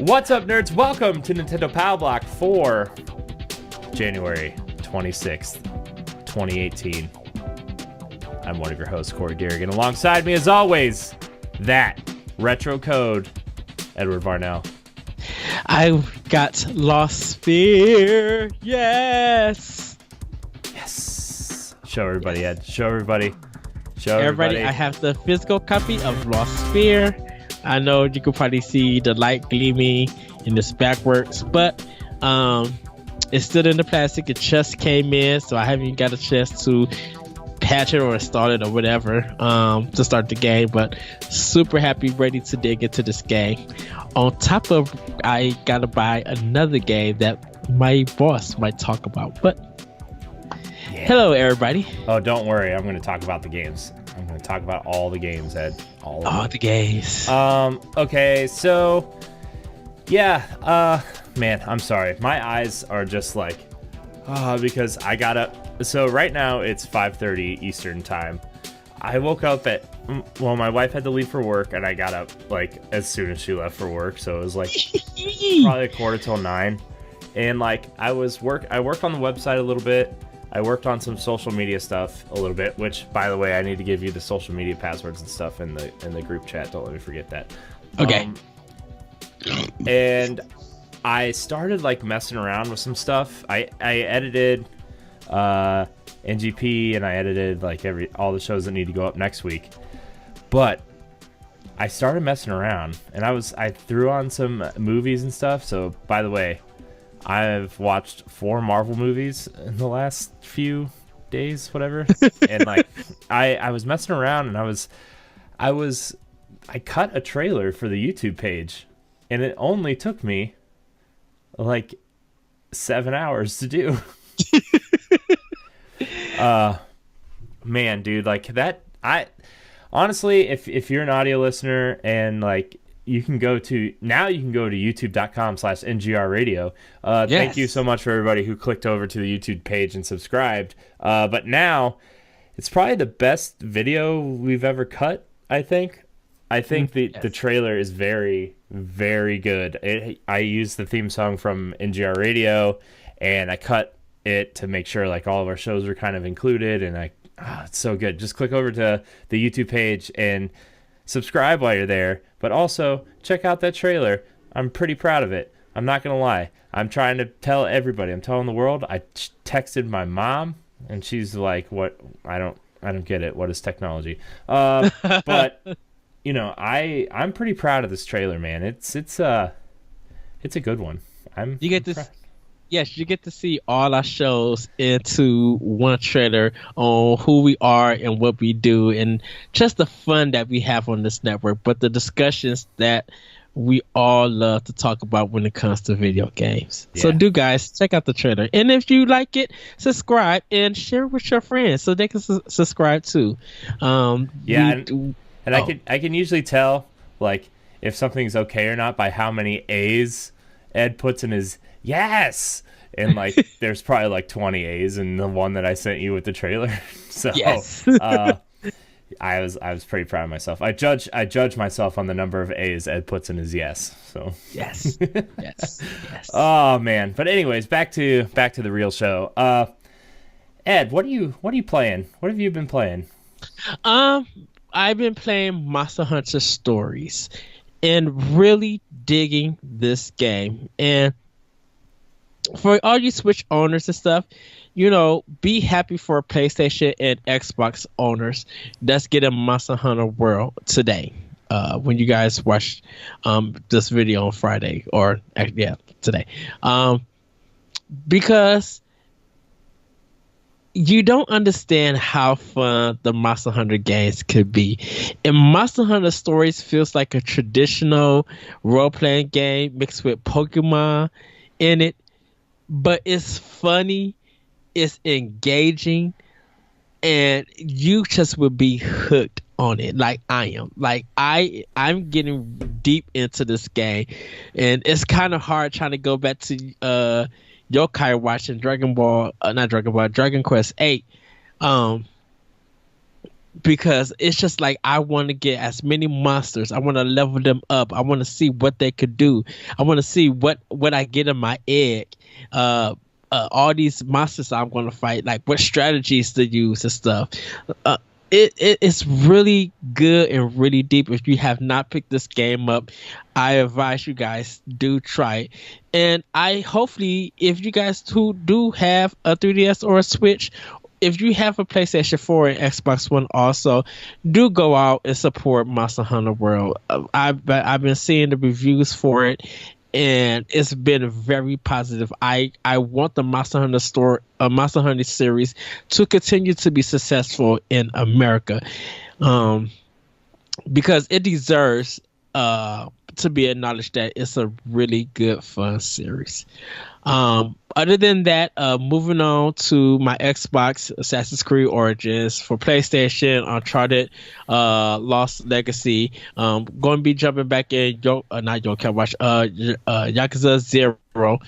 What's up, nerds? Welcome to Nintendo Pow Block for January 26th, 2018. I'm one of your hosts, Corey Dirrig, and alongside me, as always, that retro code, Edward Varnell. I got Lost Sphere. Yes. Yes. Show everybody, Ed. Show everybody. Everybody, I have the physical copy of Lost Sphere. I know you can probably see the light gleaming in this backwarks, but it's still in the plastic. It just came in, so I haven't even got a chance to patch it or install it or whatever to start the game, but super happy, ready to dig into this game. On top of, I gotta buy another game that my boss might talk about, but yeah. Hello, everybody. Oh, don't worry. I'm going to talk about the games. I'm going to talk about all the games, Ed. All the games. Okay, so yeah, man, I'm sorry. My eyes are just like, because I got up. So right now it's 5:30 Eastern time. I woke up my wife had to leave for work, and I got up like as soon as she left for work. So it was like probably 8:45, and like I worked on the website a little bit. I worked on some social media stuff a little bit, which, by the way, I need to give you the social media passwords and stuff in the group chat. Don't let me forget that. Okay. And I started like messing around with some stuff. I edited NGP, and I edited like all the shows that need to go up next week. But I started messing around, and I threw on some movies and stuff. So, by the way, I've watched 4 Marvel movies in the last few days, whatever. And like, I was messing around, and I cut a trailer for the YouTube page, and it only took me like 7 hours to do. Man, dude, like that. Honestly, if you're an audio listener and like, you can go to youtube.com/NGR radio. Yes. Thank you so much for everybody who clicked over to the YouTube page and subscribed. But now it's probably the best video we've ever cut, I think. The trailer is very, very good. I used the theme song from NGR radio, and I cut it to make sure like all of our shows were kind of included, and it's so good. Just click over to the YouTube page and subscribe while you're there, but also check out that trailer. I'm pretty proud of it. I'm not gonna lie. I'm trying to tell everybody. I'm telling the world. I texted my mom, and she's like, "What? I don't get it. What is technology?" But you know, I'm pretty proud of this trailer, man. It's a good one. You get to see all our shows into one trailer on who we are and what we do, and just the fun that we have on this network, but the discussions that we all love to talk about when it comes to video games. Yeah. So do, guys, check out the trailer. And if you like it, subscribe and share with your friends so they can subscribe too. I can usually tell like if something's okay or not by how many A's Ed puts in his yes, and like there's probably like 20 A's in the one that I sent you with the trailer. So yes. I was pretty proud of myself. I judge myself on the number of A's Ed puts in his yes. So yes. Yes. Oh man. But anyways, back to the real show. Ed, what are you playing? What have you been playing? I've been playing Monster Hunter Stories and really digging this game. And for all you Switch owners and stuff, you know, be happy for PlayStation and Xbox owners that's getting Monster Hunter World today. When you guys watch this video on Friday, or today, because you don't understand how fun the Monster Hunter games could be. And Monster Hunter Stories feels like a traditional role-playing game mixed with Pokemon in it. But it's funny, it's engaging, and you just would be hooked on it like I am. Like I'm getting deep into this game, and it's kind of hard trying to go back to Yokai watching Dragon Quest 8. because it's just like I want to get as many monsters. I want to level them up. I want to see what they could do. I want to see what I get in my egg. All these monsters I'm going to fight, like what strategies to use and stuff. Uh, it's really good and really deep. If you have not picked this game up, I advise you guys do try it. And I hopefully, if you guys who do have a 3DS or a Switch, if you have a PlayStation 4 and Xbox One also, do go out and support Monster Hunter World. I've been seeing the reviews for it, and it's been very positive. I want the Monster Hunter series to continue to be successful in America, because it deserves to be acknowledged that it's a really good, fun series. Other than that, moving on to my Xbox, Assassin's Creed Origins. For PlayStation, Uncharted, Lost Legacy. Going to be jumping back in Yakuza 0,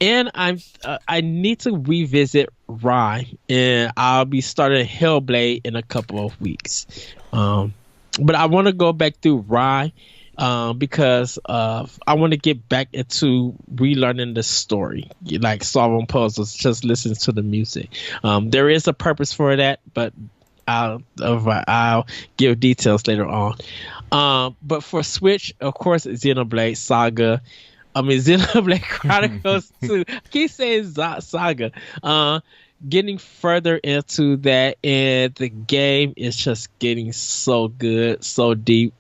and I need to revisit Rye, and I'll be starting Hellblade in a couple of weeks. But I want to go back through Rye, because I want to get back into relearning the story, like solving puzzles, just listening to the music. There is a purpose for that, but I'll give details later on. But for Switch, of course, Xenoblade Saga. Xenoblade Chronicles 2. I keep saying Saga. Getting further into that, and the game is just getting so good, so deep,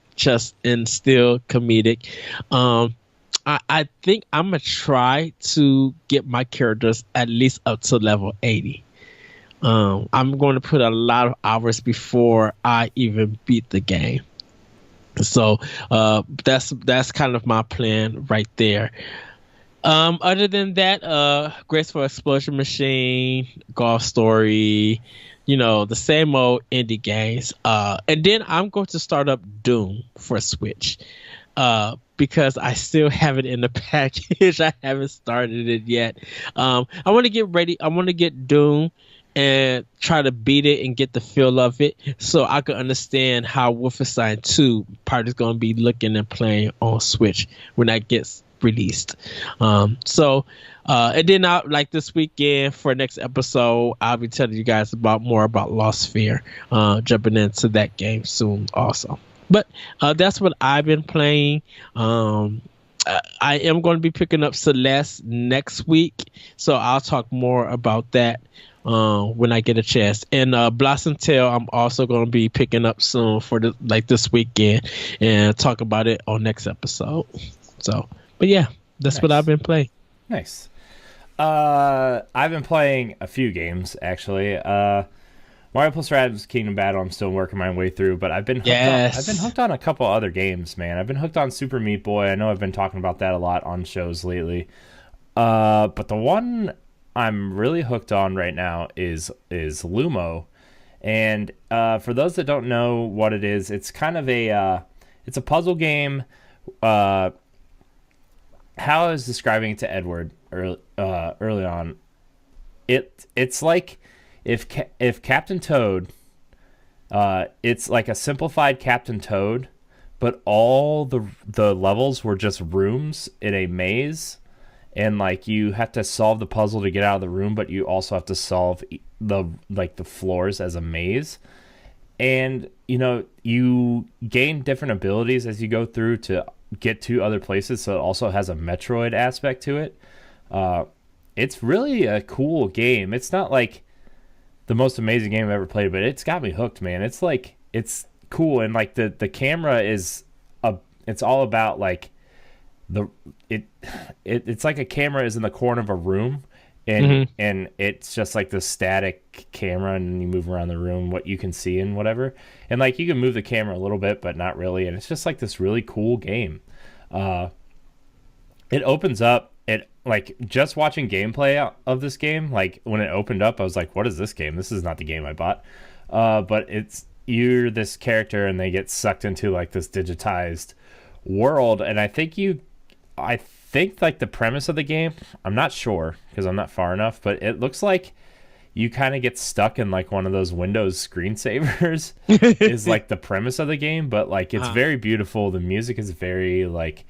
and still comedic. I think I'm gonna try to get my characters at least up to level 80. I'm going to put a lot of hours before I even beat the game. So that's kind of my plan right there. Other than that, Graceful Explosion Machine, Golf Story, the same old indie games. And then I'm going to start up Doom for Switch, because I still have it in the package. I haven't started it yet. I want to get ready. I want to get Doom and try to beat it and get the feel of it, so I can understand how Wolfenstein 2 part is going to be looking and playing on Switch when that gets released. And then like this weekend for next episode, I'll be telling you guys more about Lost Sphere, jumping into that game soon also. But that's what I've been playing. I am going to be picking up Celeste next week, so I'll talk more about that when I get a chance. And Blossom Tale, I'm also going to be picking up soon for this weekend, and talk about it on next episode. So, but yeah, that's nice. What I've been playing. Nice. I've been playing a few games actually. Mario plus Rabbids Kingdom Battle, I'm still working my way through, but I've been hooked on a couple other games, man. I've been hooked on Super Meat Boy. I know I've been talking about that a lot on shows lately. But the one I'm really hooked on right now is Lumo. And for those that don't know what it is, it's kind of it's a puzzle game. How I was describing it to Edward early on, it's like if Captain Toad, it's like a simplified Captain Toad, but all the levels were just rooms in a maze, and like you have to solve the puzzle to get out of the room, but you also have to solve the floors as a maze. And you gain different abilities as you go through to get to other places, so it also has a Metroid aspect to it. It's really a cool game. It's not like the most amazing game I've ever played, but it's got me hooked, man. It's like, it's cool, and like the camera is it's all about like it's like a camera is in the corner of a room, and and it's just like the static camera, and you move around the room what you can see and whatever, and like you can move the camera a little bit but not really, and it's just like this really cool game. It opens up, it like just watching gameplay of this game, like when it opened up I was like, what is this game? This is not the game I bought. But you're this character and they get sucked into like this digitized world, and I think like the premise of the game, I'm not sure because I'm not far enough, but it looks like you kind of get stuck in like one of those Windows screensavers is like the premise of the game, but like it's very beautiful. The music is very like,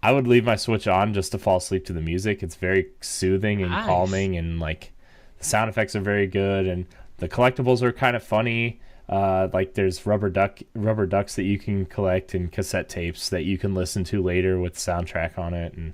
I would leave my Switch on just to fall asleep to the music. It's very soothing and calming, and like the sound effects are very good, and the collectibles are kind of funny. Like there's rubber ducks that you can collect, and cassette tapes that you can listen to later with soundtrack on it, and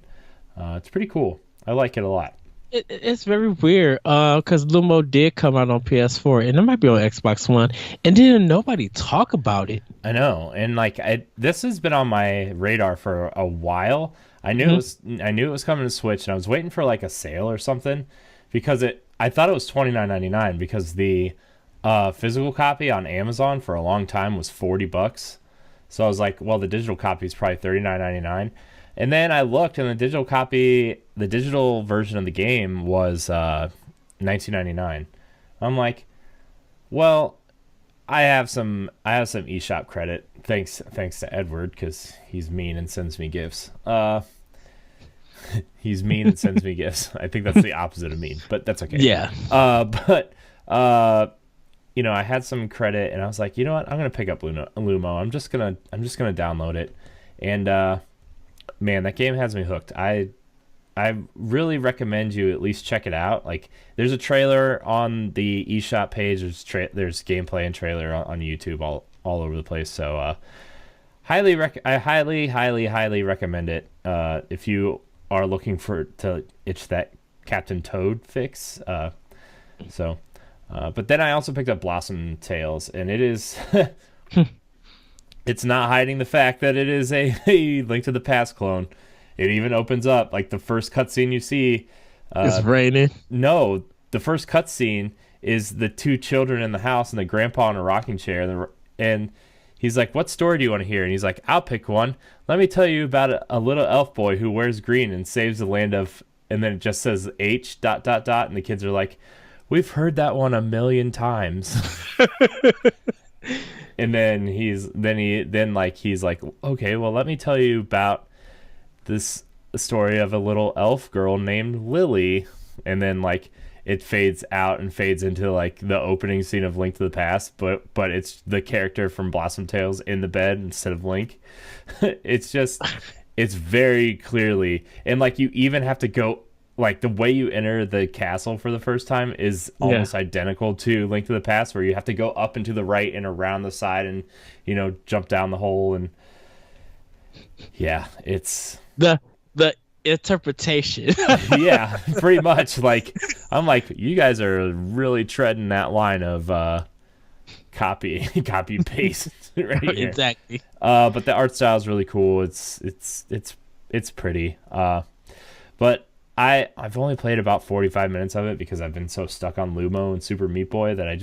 it's pretty cool. I like it a lot. It's very weird because Lumo did come out on PS4 and it might be on Xbox One, and didn't nobody talk about it. I know, and like this has been on my radar for a while. I knew it was coming to Switch, and I was waiting for like a sale or something because I thought it was $29.99 because the physical copy on Amazon for a long time was $40. So I was like, well, the digital copy is probably $39.99. And then I looked, and the digital version of the game was $19.99. I'm like, well, I have some eShop credit, thanks to Edward, because he's mean and sends me gifts. He's mean and sends me gifts. I think that's the opposite of mean, but that's okay. Yeah. But you know, I had some credit, and I was like, you know what? I'm gonna pick up Lumo. I'm just gonna download it, and man, that game has me hooked. I really recommend you at least check it out. Like, there's a trailer on the eShop page. There's gameplay and trailer on YouTube all over the place. So I highly recommend it if you are looking to itch that Captain Toad fix. But then I also picked up Blossom Tales, and it is it's not hiding the fact that it is a Link to the Past clone. It even opens up, like the first cutscene you see. It's raining. No, the first cutscene is the two children in the house and the grandpa in a rocking chair. And he's like, what story do you want to hear? And he's like, I'll pick one. Let me tell you about a little elf boy who wears green and saves the land of... And then it just says H ... And the kids are like, we've heard that one 1,000,000 times. And then he's like, okay, well, let me tell you about this story of a little elf girl named Lily. And then like it fades out and fades into like the opening scene of Link to the Past, but it's the character from Blossom Tales in the bed instead of Link. It's very clearly, and like you even have to go, like the way you enter the castle for the first time is almost identical to Link to the Past, where you have to go up and to the right and around the side and, you know, jump down the hole. And yeah, it's the interpretation. Yeah, pretty much. Like, I'm like, you guys are really treading that line of copy paste right here. Exactly. But the art style is really cool. It's pretty. But I've only played about 45 minutes of it because I've been so stuck on Lumo and Super Meat Boy that I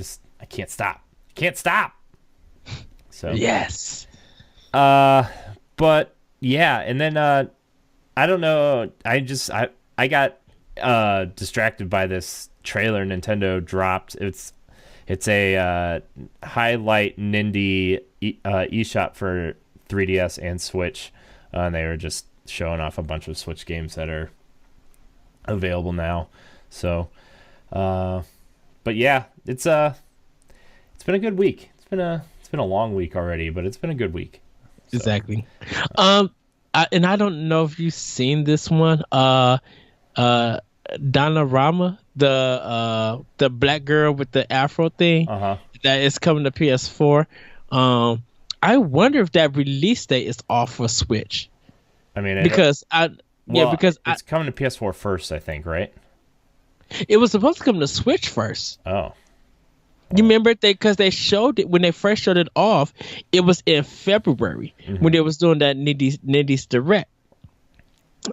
can't stop. So yes. But yeah, and then I don't know. I got distracted by this trailer Nintendo dropped. It's a highlight Nindy eShop for 3DS and Switch, and they were just showing off a bunch of Switch games that are available now. So but yeah, it's been a good week. It's been a long week already, but it's been a good week. So, exactly. And I don't know if you've seen this one, Donna Rama, the black girl with the afro thing that is coming to PS4. I wonder if that release date is off for Switch. I mean, because it's coming to PS4 first, I think, right? It was supposed to come to Switch first. Oh. You remember because they showed it when they first showed it off. It was in February when they was doing that Nindies Direct,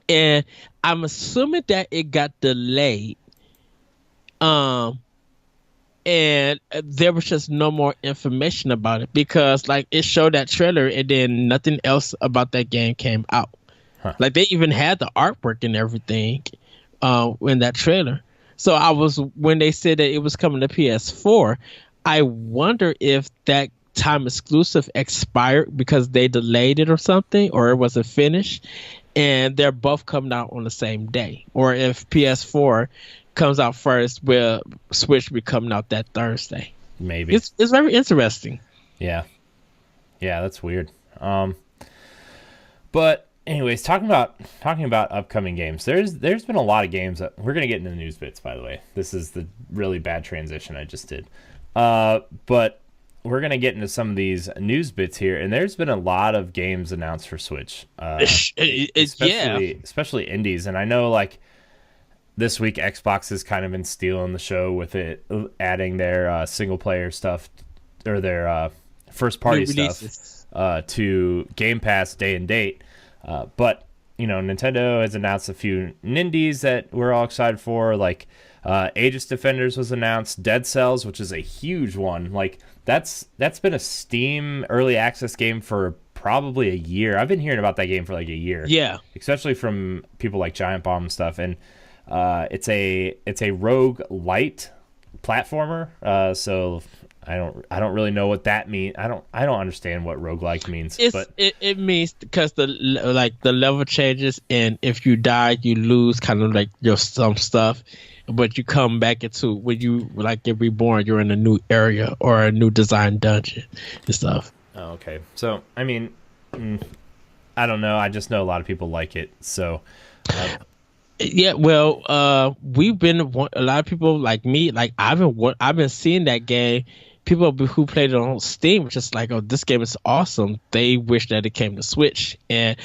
and I'm assuming that it got delayed. And there was just no more information about it because like it showed that trailer and then nothing else about that game came out. Like they even had the artwork and everything in that trailer. So when they said that it was coming to PS4, I wonder if that time exclusive expired because they delayed it or something, or it wasn't finished, and they're both coming out on the same day, or if PS4 comes out first, will Switch be coming out that Thursday. Maybe it's very interesting. Yeah, that's weird. But anyways, talking about upcoming games, there's been a lot of games that we're gonna get into the news bits. By the way, this is the really bad transition I just did. But we're gonna get into some of these news bits here, and there's been a lot of games announced for Switch, especially indies. And I know, like, this week Xbox has kind of been stealing the show with it, adding their single player stuff or their first party stuff to Game Pass day and date. But Nintendo has announced a few indies that we're all excited for, like Aegis Defenders was announced, Dead Cells, which is a huge one. Like that's been a Steam early access game for probably a year. I've been hearing about that game for like a year. Yeah, especially from people like Giant Bomb and stuff. And it's a rogue light platformer. So I don't really know what that means. I don't understand what roguelike means. It means because the level changes, and if you die, you lose kind of like your some stuff, but you come back into when you like get reborn, you're in a new area or a new design dungeon and stuff. Oh, okay. So I mean, I don't know. I just know a lot of people like it. So. Yeah, well, we've been a lot of people like me. Like I've been seeing that game. People who played it on Steam were just like, "Oh, this game is awesome." They wish that it came to Switch, and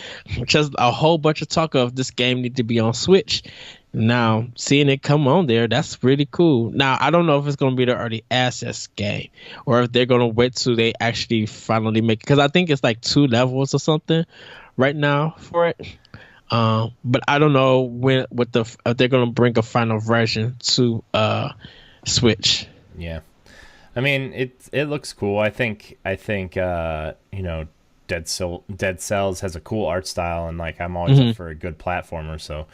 just a whole bunch of talk of this game need to be on Switch. Now, seeing it come on there, that's really cool. Now, I don't know if it's going to be the early access game or if they're going to wait till they actually finally make it, because I think it's like 2 levels or something right now for it. But I don't know if they're going to bring a final version to Switch. Yeah, I mean it looks cool. I think Dead Cells has a cool art style, and like I'm always up for a good platformer. So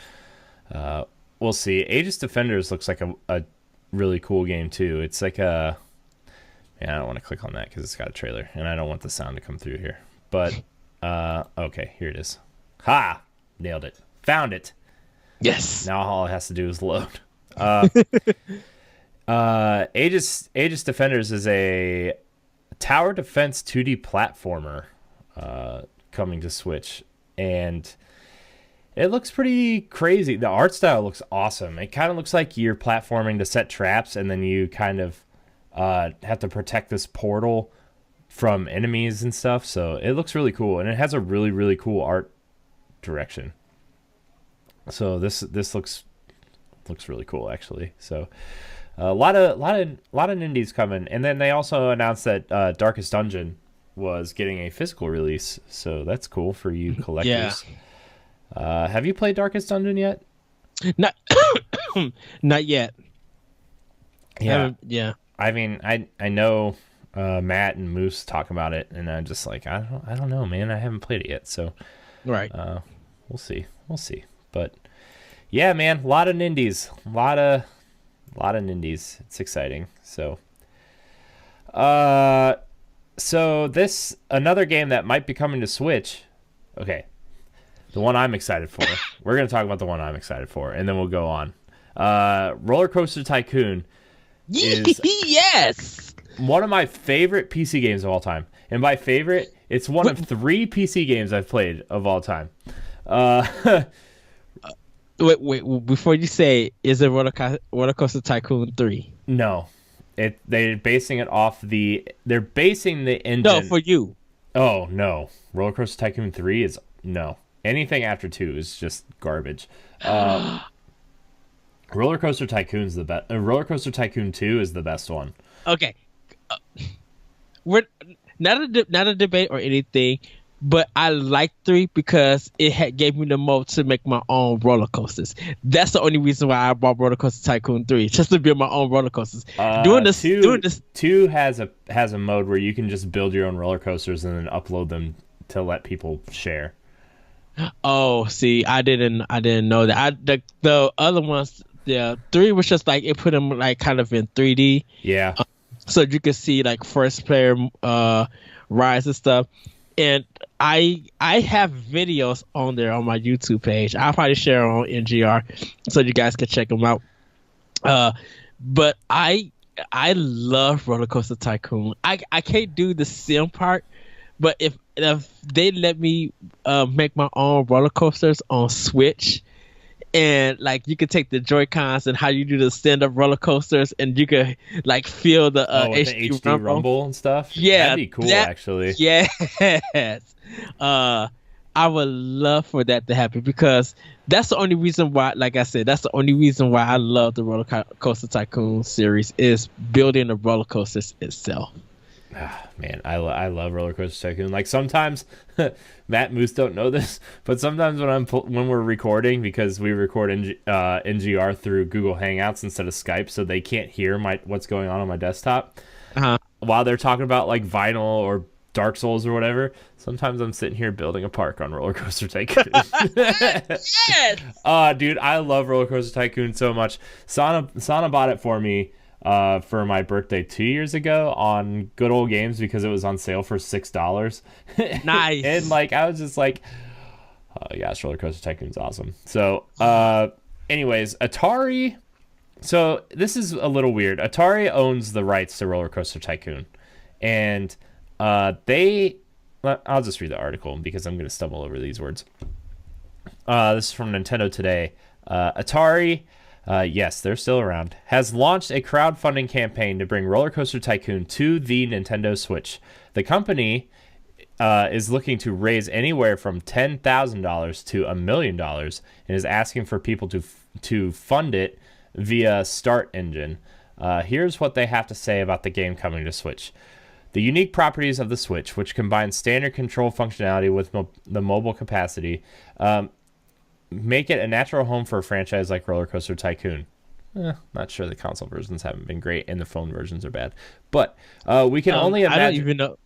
we'll see. Aegis Defenders looks like a really cool game too. It's like I don't want to click on that because it's got a trailer, and I don't want the sound to come through here. But okay, here it is. Ha! Nailed it. Found it. Yes. Now all it has to do is load. Aegis Defenders is a tower defense 2D platformer coming to Switch, and it looks pretty crazy. The art style looks awesome. It kind of looks like you're platforming to set traps, and then you kind of have to protect this portal from enemies and stuff. So it looks really cool, and it has a really, really cool art direction. So this looks really cool actually. So a lot of indies coming, and then they also announced that Darkest Dungeon was getting a physical release. So that's cool for you collectors. Yeah. Have you played Darkest Dungeon yet? Not yet. Yeah. Yeah. I mean, I know Matt and Moose talk about it, and I'm just like, I don't know, man. I haven't played it yet, so right. We'll see. But yeah, man, a lot of indies, a lot of indies. It's exciting. So, this another game that might be coming to Switch. Okay, the one I'm excited for. We're gonna talk about the one I'm excited for, and then we'll go on. Roller Coaster Tycoon is yes, one of my favorite PC games of all time, and by favorite, it's one of 3 PC games I've played of all time. Wait! Before you say, is it Roller Coaster Tycoon 3? No, they're basing it off they're basing the engine. No, for you. Oh no, Roller Coaster Tycoon 3 is no. Anything after 2 is just garbage. Roller Coaster Tycoon's the best. Roller Coaster Tycoon 2 is the best one. Okay, we're not a debate or anything. But I like 3 because it gave me the mode to make my own roller coasters. That's the only reason why I bought Roller Coaster Tycoon 3, just to build my own roller coasters. Doing this 2 has a mode where you can just build your own roller coasters and then upload them to let people share. Oh, see, I didn't know that. The other ones, 3 was just like it put them like kind of in 3D. Yeah. So you could see like first player rides and stuff. And I have videos on there on my YouTube page. I'll probably share on NGR so you guys can check them out. But I love Roller Coaster Tycoon. I can't do the sim part, but if they let me make my own roller coasters on Switch, and like you could take the Joy Cons and how you do the stand up roller coasters, and you could like feel the with HD, the HD rumble and stuff. Yeah, that'd be cool actually. Yes. I would love for that to happen because that's the only reason why, like I said, that's the only reason why I love the Roller Coaster Tycoon series is building the roller coasters itself. Man, I love Roller Coaster Tycoon. Like sometimes, Matt Moose don't know this, but sometimes when we're recording, because we record NGR through Google Hangouts instead of Skype, so they can't hear what's going on my desktop. While they're talking about like Vinyl or Dark Souls or whatever, sometimes I'm sitting here building a park on Roller Coaster Tycoon. Yes. Dude, I love Roller Coaster Tycoon so much. Sana bought it for me for my birthday 2 years ago on Good Old Games because it was on sale for $6. Nice. And like I was just like, oh yes, Roller Coaster Tycoon's awesome. So anyways, Atari. So this is a little weird. Atari owns the rights to Roller Coaster Tycoon, and I'll just read the article because I'm going to stumble over these words. This is from Nintendo Today. Atari, yes, they're still around, has launched a crowdfunding campaign to bring Roller Coaster Tycoon to the Nintendo Switch. The company is looking to raise anywhere from $10,000 to $1 million and is asking for people to fund it via Start Engine. Here's what they have to say about the game coming to Switch. The unique properties of the Switch, which combines standard control functionality with the mobile capacity, make it a natural home for a franchise like Roller Coaster Tycoon. Not sure the console versions haven't been great and the phone versions are bad. But we can only imagine...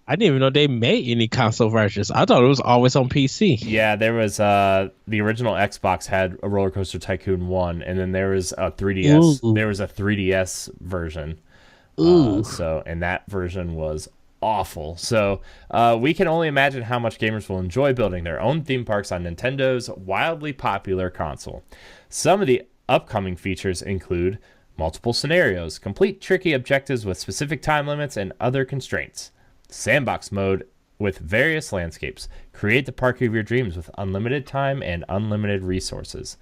I didn't even know they made any console versions. I thought it was always on PC. Yeah, there was... the original Xbox had a Roller Coaster Tycoon 1, and then there was a 3DS. Ooh. There was a 3DS version. And that version was awful. So we can only imagine how much gamers will enjoy building their own theme parks on Nintendo's wildly popular console. Some of the upcoming features include multiple scenarios, complete tricky objectives with specific time limits and other constraints, sandbox mode with various landscapes, create the park of your dreams with unlimited time and unlimited resources,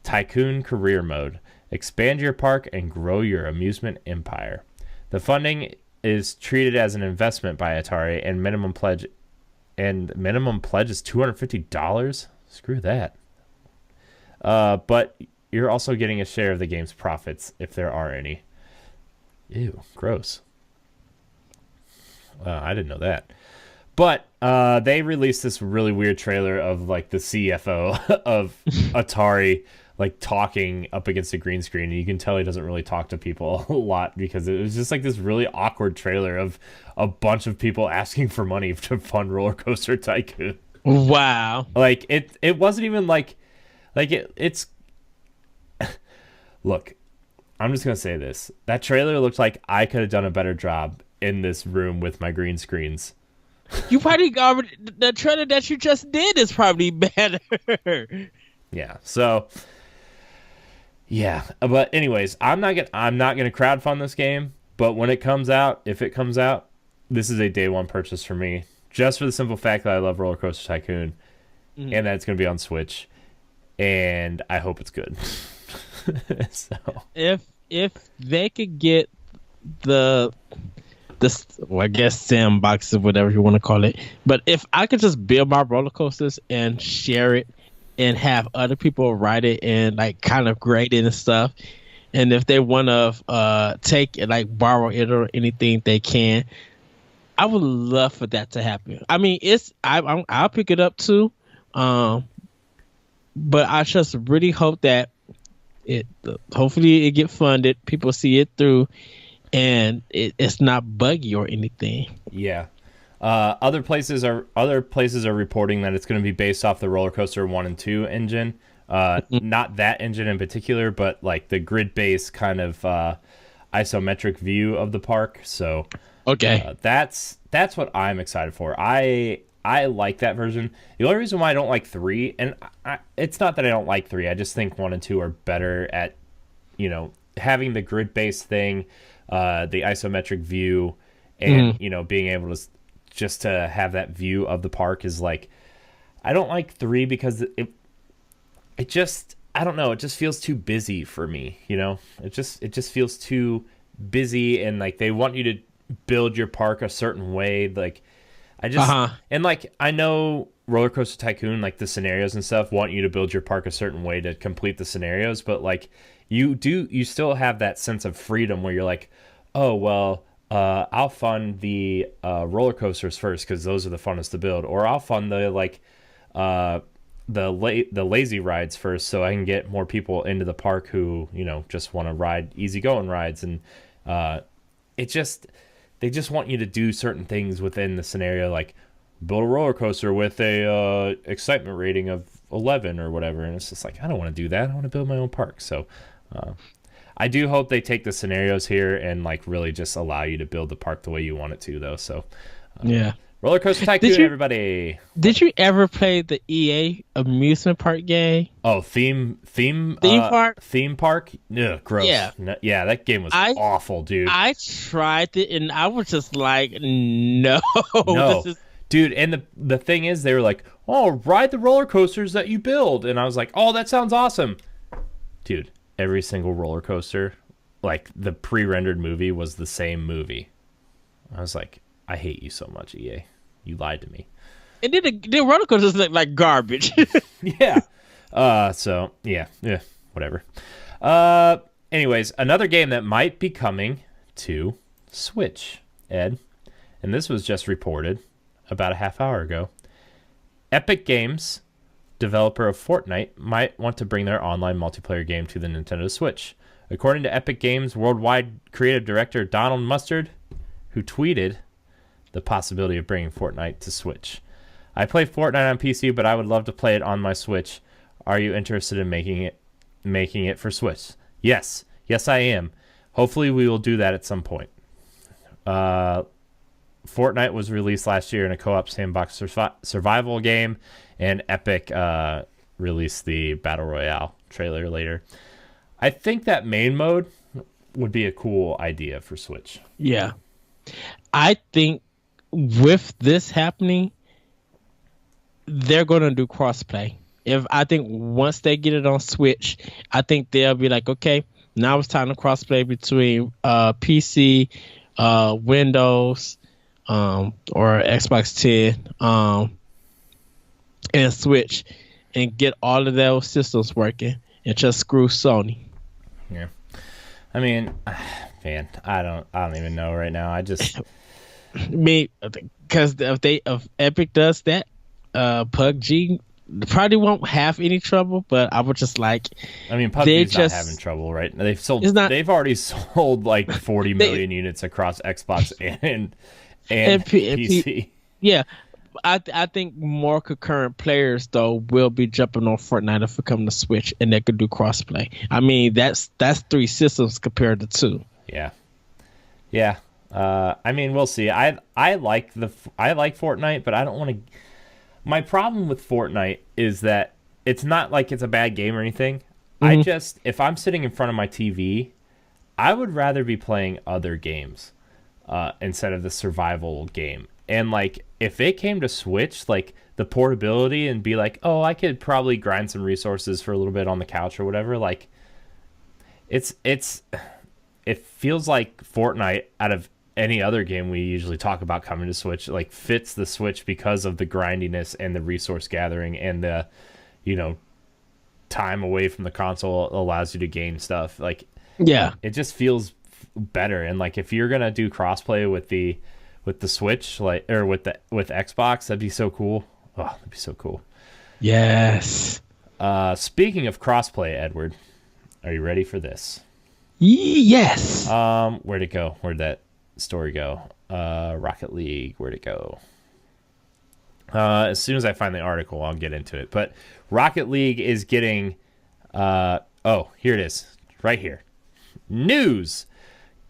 tycoon career mode, expand your park and grow your amusement empire. The funding is treated as an investment by Atari, and minimum pledge is $250. Screw that. But you're also getting a share of the game's profits if there are any. Ew, gross. I didn't know that. But they released this really weird trailer of like the CFO of Atari like talking up against a green screen, and you can tell he doesn't really talk to people a lot because it was just like this really awkward trailer of a bunch of people asking for money to fund Roller Coaster Tycoon. Wow. Like it wasn't even it's look, I'm just gonna say this. That trailer looked like I could have done a better job in this room with my green screens. You probably the trailer that you just did is probably better. Yeah. So yeah, but anyways, I'm not gonna crowdfund this game, but when it comes out, if it comes out, this is a day one purchase for me, just for the simple fact that I love Roller Coaster Tycoon, and that it's gonna be on Switch, and I hope it's good. So if they could get the I guess sandbox or whatever you want to call it, but if I could just build my roller coasters and share it and have other people write it and like kind of grade it and stuff, and if they want to take it, like borrow it or anything they can, I would love for that to happen. I mean, I'll pick it up too, but I just really hope that hopefully it get funded, people see it through, and it's not buggy or anything. Yeah. Other places are reporting that it's going to be based off the Roller Coaster 1 and 2 engine. Not that engine in particular, but like the grid-based kind of isometric view of the park. So okay, that's what I'm excited for. I like that version. The only reason why I don't like 3, and it's not that I don't like 3, I just think 1 and 2 are better at, having the grid-based thing, the isometric view, and being able to just to have that view of the park is like, I don't like 3 because it just, I don't know, it just feels too busy for me. It just feels too busy, and like they want you to build your park a certain way. Like I just and like I know Roller Coaster Tycoon, like the scenarios and stuff want you to build your park a certain way to complete the scenarios, but like you still have that sense of freedom where you're like, oh well, I'll fund the roller coasters first because those are the funnest to build, or I'll fund the lazy rides first so I can get more people into the park who just want to ride easygoing rides. And they just want you to do certain things within the scenario, like build a roller coaster with a excitement rating of 11 or whatever, and it's just like, I don't want to do that. I want to build my own park. So I do hope they take the scenarios here and like really just allow you to build the park the way you want it to, though. So yeah. Roller Coaster Tycoon, everybody. Did you ever play the EA amusement park game? Oh, theme park? Theme park? Ugh, gross. Yeah. No, yeah, that game was awful, dude. I tried it, and I was just like, no. Dude, and the thing is, they were like, oh, ride the roller coasters that you build. And I was like, oh, that sounds awesome. Dude, every single roller coaster, like the pre-rendered movie was the same movie. I was like, I hate you so much, EA. You lied to me. And then the roller coasters look like garbage. Yeah. So yeah, whatever. Anyways, another game that might be coming to Switch, Ed, and this was just reported about a half hour ago. Epic Games, developer of Fortnite, might want to bring their online multiplayer game to the Nintendo Switch. According to Epic Games Worldwide Creative Director Donald Mustard, who tweeted the possibility of bringing Fortnite to Switch. I play Fortnite on PC, but I would love to play it on my Switch. Are you interested in making it for Switch? Yes, I am. Hopefully we will do that at some point. Fortnite was released last year in a co-op sandbox survival game, and Epic released the Battle Royale trailer later. I think that main mode would be a cool idea for Switch. Yeah. I think with this happening, they're going to do crossplay. I think once they get it on Switch, I think they'll be like, okay, now it's time to crossplay between PC, Windows, or Xbox 10, and Switch, and get all of those systems working, and just screw Sony. Yeah, I mean, man, I don't even know right now. I just because if Epic does that, PUBG probably won't have any trouble. But I would just like, I mean, PUBG's not having trouble, right? They've already sold like 40 million units across Xbox and PC. Yeah. I think more concurrent players though will be jumping on Fortnite if it comes to Switch, and they could do crossplay. I mean, that's 3 systems compared to 2. Yeah. I mean, we'll see. I like Fortnite, but I don't want to. My problem with Fortnite is that it's not like it's a bad game or anything. Mm-hmm. If I'm sitting in front of my TV, I would rather be playing other games instead of the survival game. And like, if it came to Switch, like the portability and be like, oh, I could probably grind some resources for a little bit on the couch or whatever. Like, it feels like Fortnite, out of any other game we usually talk about coming to Switch, like fits the Switch because of the grindiness and the resource gathering and the, time away from the console allows you to gain stuff. Like, yeah, it just feels better. And like, if you're gonna do crossplay with the Switch, like, or with Xbox, that'd be so cool. Oh, that'd be so cool. Yes. Speaking of crossplay, Edward, are you ready for this? Yes. Where'd it go? Where'd that story go? Rocket League. Where'd it go? As soon as I find the article, I'll get into it. But Rocket League is getting. Here it is, right here. News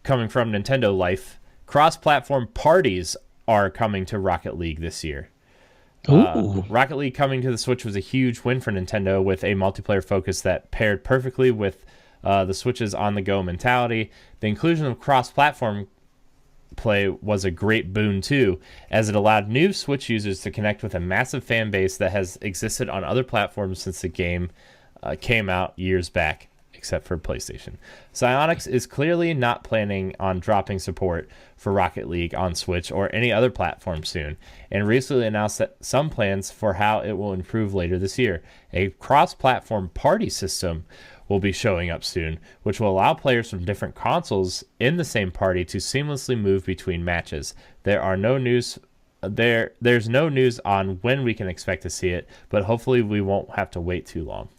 coming from Nintendo Life. Cross-platform parties are coming to Rocket League this year. Rocket League coming to the Switch was a huge win for Nintendo with a multiplayer focus that paired perfectly with the Switch's on-the-go mentality. The inclusion of cross-platform play was a great boon too, as it allowed new Switch users to connect with a massive fan base that has existed on other platforms since the game came out years back, except for PlayStation. Psyonix is clearly not planning on dropping support for Rocket League on Switch or any other platform soon, and recently announced that some plans for how it will improve later this year. A cross-platform party system will be showing up soon, which will allow players from different consoles in the same party to seamlessly move between matches. There's no news on when we can expect to see it, but hopefully we won't have to wait too long.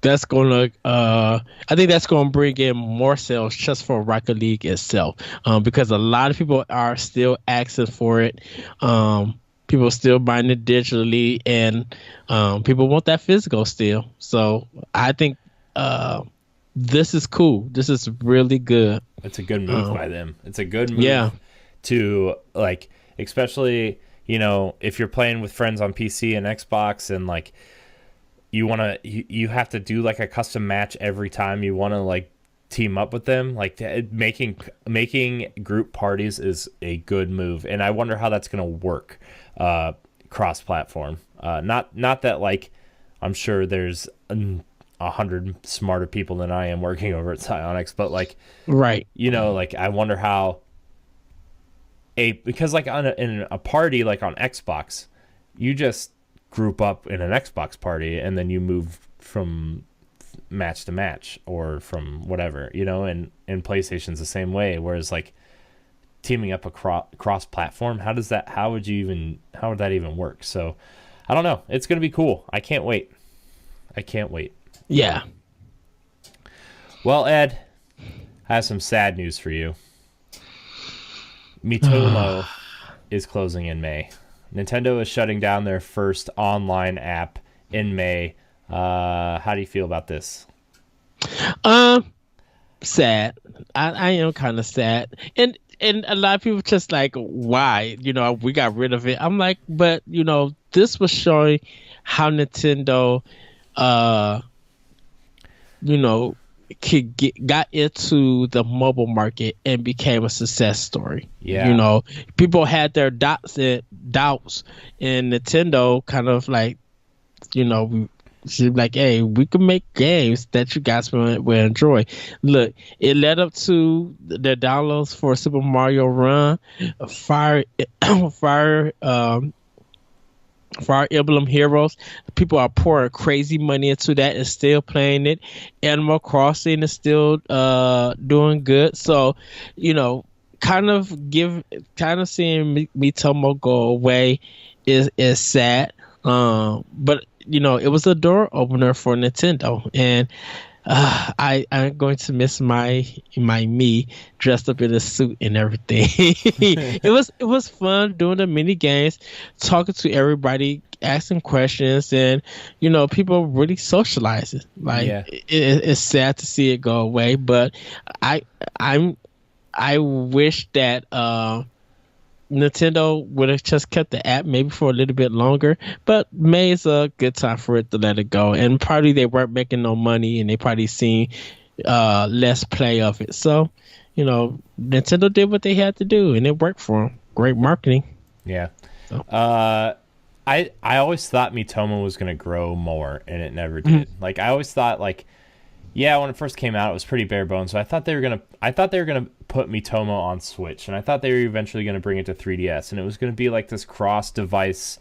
That's gonna I think that's gonna bring in more sales just for Rocket League itself, because a lot of people are still asking for it. People still buying it digitally, and people want that physical still. So I think this is cool. This is really good. It's a good move by them. It's a good move to, like, especially, you know, if you're playing with friends on PC and Xbox, and like you have to do like a custom match every time you want to like team up with them. Like, making group parties is a good move, and I wonder how that's going to work cross-platform. Not that, like, I'm sure there's 100 smarter people than I am working over at Psyonix, but like, right, you know, like, I wonder how because like in a party like on Xbox, you just group up in an Xbox party and then you move from match to match or from whatever, you know, and PlayStation's the same way. Whereas like teaming up cross platform, how would that even work? So I don't know. It's going to be cool. I can't wait. Yeah. Well, Ed, I have some sad news for you. Miitomo is closing in May. Nintendo is shutting down their first online app in May. How do you feel about this? Sad. I am kind of sad. And a lot of people just like, why? You know, we got rid of it. I'm like, but, you know, this was showing how Nintendo, you know, got into the mobile market and became a success story. Yeah. You know, people had their doubts, and Nintendo kind of like, you know, she's like, hey, we can make games that you guys will enjoy. Look, it led up to the downloads for Super Mario Run, Fire Emblem Heroes. People are pouring crazy money into that and still playing it. Animal Crossing is still doing good. So, you know, kind of seeing Miitomo go away is sad. But you know, it was a door opener for Nintendo, and I'm going to miss my me dressed up in a suit and everything. It was fun doing the mini games, talking to everybody, asking questions, and you know, people really socializing. Like, it's sad to see it go away, but I wish that Nintendo would have just kept the app maybe for a little bit longer, but May is a good time for it to let it go. And probably they weren't making no money, and they probably seen less play of it. So, you know, Nintendo did what they had to do, and it worked for them. Great marketing. Yeah. So. I always thought Miitomo was going to grow more, and it never did. Mm-hmm. Like, I always thought, like, yeah, when it first came out, it was pretty bare bones. So I thought they were gonna put Miitomo on Switch, and I thought they were eventually gonna bring it to 3DS, and it was gonna be like this cross-device,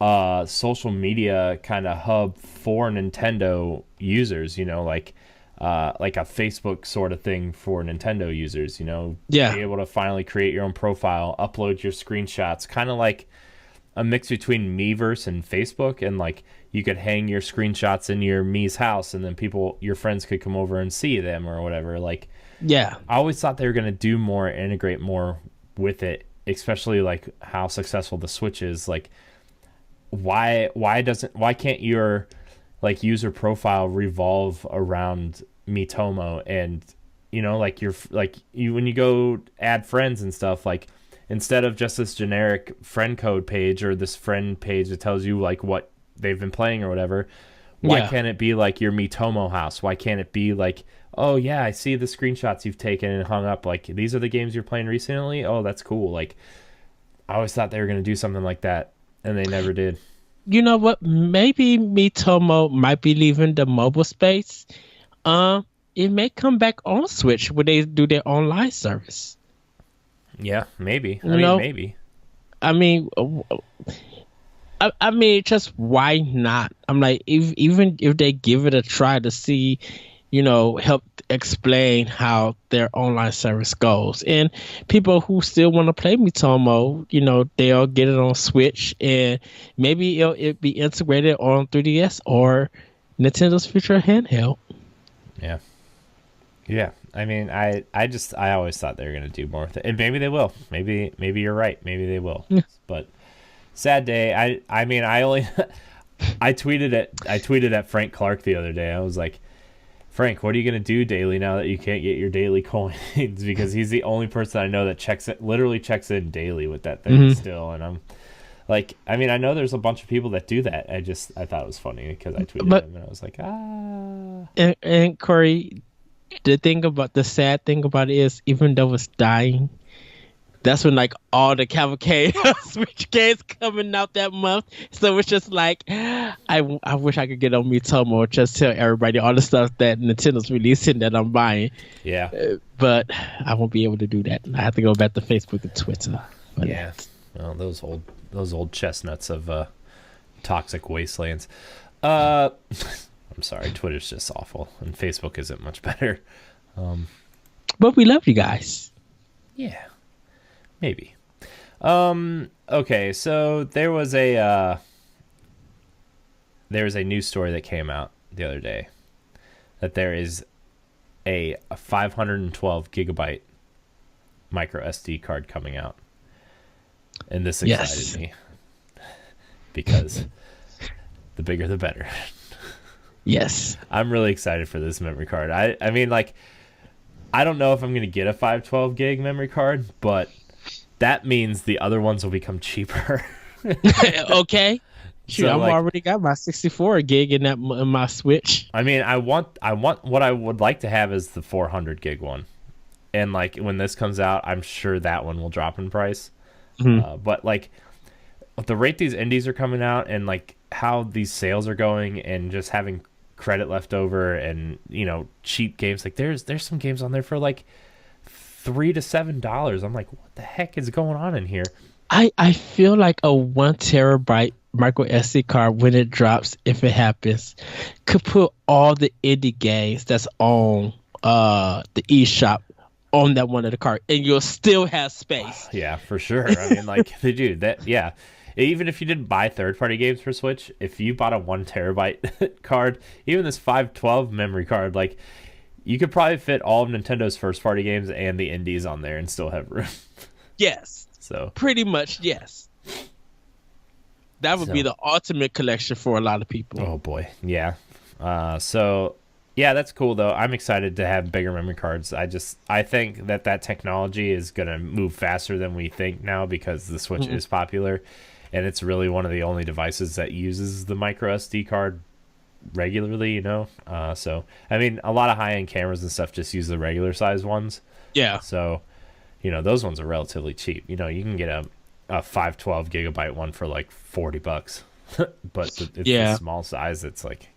social media kind of hub for Nintendo users. You know, like a Facebook sort of thing for Nintendo users. You know, be able to finally create your own profile, upload your screenshots, kind of like a mix between Miiverse and Facebook, and like you could hang your screenshots in your Mii's house, and then your friends could come over and see them or whatever. Like, yeah, I always thought they were going to do more, integrate more with it, especially like how successful the Switch is. Like, why can't your like user profile revolve around Miitomo? And you know, like when you go add friends and stuff, like, instead of just this generic friend code page or this friend page that tells you like what they've been playing or whatever, Why can't it be like your Mitomo house? Why can't it be like, oh yeah, I see the screenshots you've taken and hung up. Like, these are the games you're playing recently. Oh, that's cool. Like, I always thought they were going to do something like that, and they never did. You know what? Maybe Mitomo might be leaving the mobile space. It may come back on Switch where they do their online service. Yeah, maybe. Maybe. I mean, just why not? I'm like, even if they give it a try to see, help explain how their online service goes, and people who still want to play Mitomo, they'll get it on Switch, and maybe it'll be integrated on 3DS or Nintendo's future handheld. Yeah. I mean, I always thought they were gonna do more with it, and maybe they will. Maybe you're right. Maybe they will. But sad day. I mean, I tweeted at Frank Clark the other day. I was like, Frank, what are you going to do daily now that you can't get your daily coins? Because he's the only person I know that literally checks in daily with that thing still. And I'm like, I mean, I know there's a bunch of people that do that. I thought it was funny because I tweeted him and I was like, And Corey, the sad thing about it is, even though it's dying, that's when like all the cavalcade Switch games coming out that month. So it's just like, I wish I could get on Mitomo or just tell everybody all the stuff that Nintendo's releasing that I'm buying. Yeah. But I won't be able to do that. I have to go back to Facebook and Twitter. Yeah. Well, those old chestnuts of toxic wastelands. I'm sorry, Twitter's just awful, and Facebook isn't much better. But we love you guys. Yeah. Maybe. Okay, so there was a news story that came out the other day that there is a 512 gigabyte micro SD card coming out. And this excited me because the bigger the better. Yes. I'm really excited for this memory card. I mean, like, I don't know if I'm going to get a 512 gig memory card, but that means the other ones will become cheaper. Okay. Shoot, So, I've like, already got my 64 gig in my Switch. I mean, I want what I would like to have is the 400 gig one. And like when this comes out, I'm sure that one will drop in price. But like the rate these indies are coming out and like how these sales are going and just having credit left over and, cheap games, like there's some games on there for like $3 to $7. I'm like, what the heck is going on in here? I feel like a 1 terabyte micro SD card, when it drops, if it happens, could put all the indie games that's on the eShop on that one of the card, and you'll still have space. Yeah, for sure. I mean, like, they do that. Yeah. Even if you didn't buy third-party games for Switch, if you bought a 1 terabyte card, even this 512 memory card, like, you could probably fit all of Nintendo's first-party games and the indies on there and still have room. Yes. So pretty much, yes. That would be the ultimate collection for a lot of people. Oh boy, yeah. So yeah, that's cool though. I'm excited to have bigger memory cards. I think that technology is gonna move faster than we think now because the Switch is popular, and it's really one of the only devices that uses the micro SD card regularly. So I mean, a lot of high-end cameras and stuff just use the regular size ones. Yeah. So those ones are relatively cheap. You can get a 512 gigabyte one for like $40, but it's the small size. It's like,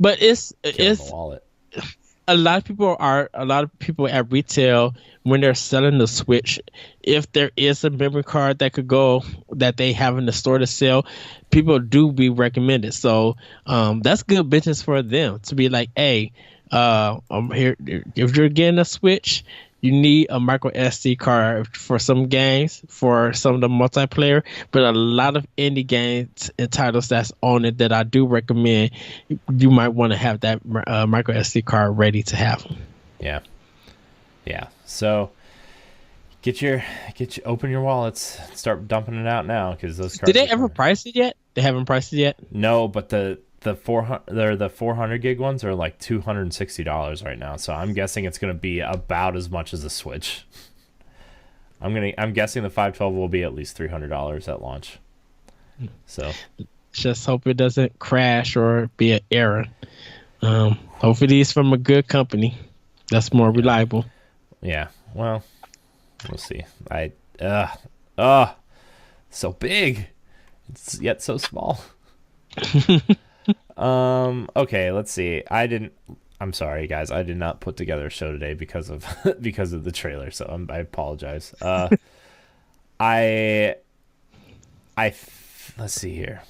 but it's the wallet. A lot of people at retail, when they're selling the Switch, if there is a memory card that they have in the store to sell, people do be recommended. So that's good business for them to be like, hey, I'm here. If you're getting a Switch, you need a micro SD card for some games, for some of the multiplayer, but a lot of indie games and titles that's on it that I do recommend, you might want to have that micro SD card ready to have. Yeah. So open your wallets, start dumping it out now because those cards. Did they ever price it yet? They haven't priced it yet. No, but the 400 gig ones are like $260 right now, so I'm guessing it's going to be about as much as a Switch. I'm guessing the 512 will be at least $300 at launch. So Just hope it doesn't crash or be an error. Hopefully it's from a good company that's more reliable. Yeah, well, we'll see. So big, it's yet so small. Okay, let's see. I'm sorry, guys. I did not put together a show today because of the trailer, so I apologize. Let's see here.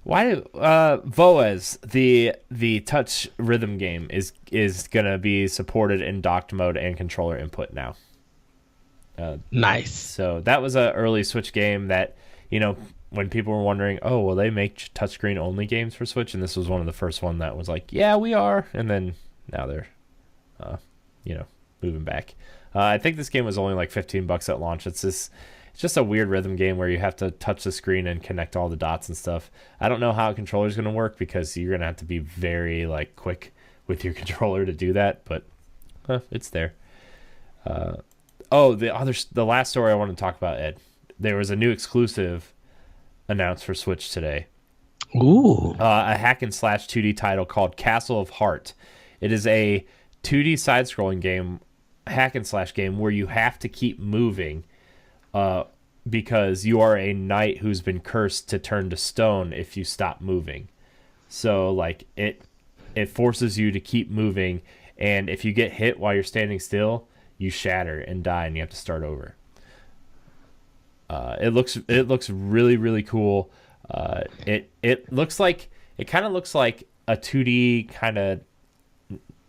Why do Voez, the touch rhythm game is gonna be supported in docked mode and controller input now. Nice. So that was an early Switch game that, when people were wondering, oh, will they make touchscreen only games for Switch? And this was one of the first one that was like, yeah, we are. And then now they're, moving back. I think this game was only like $15 at launch. It's just a weird rhythm game where you have to touch the screen and connect all the dots and stuff. I don't know how a controller is going to work because you're going to have to be very quick with your controller to do that, but it's there. The last story I want to talk about, Ed. There was a new exclusive announced for Switch today. Ooh. A hack and slash 2D title called Castle of Heart. It is a 2D side-scrolling game, hack and slash game, where you have to keep moving because you are a knight who's been cursed to turn to stone if you stop moving. So it forces you to keep moving, and if you get hit while you're standing still, you shatter and die, and you have to start over. It looks really, really cool. It kind of looks like a 2D kind of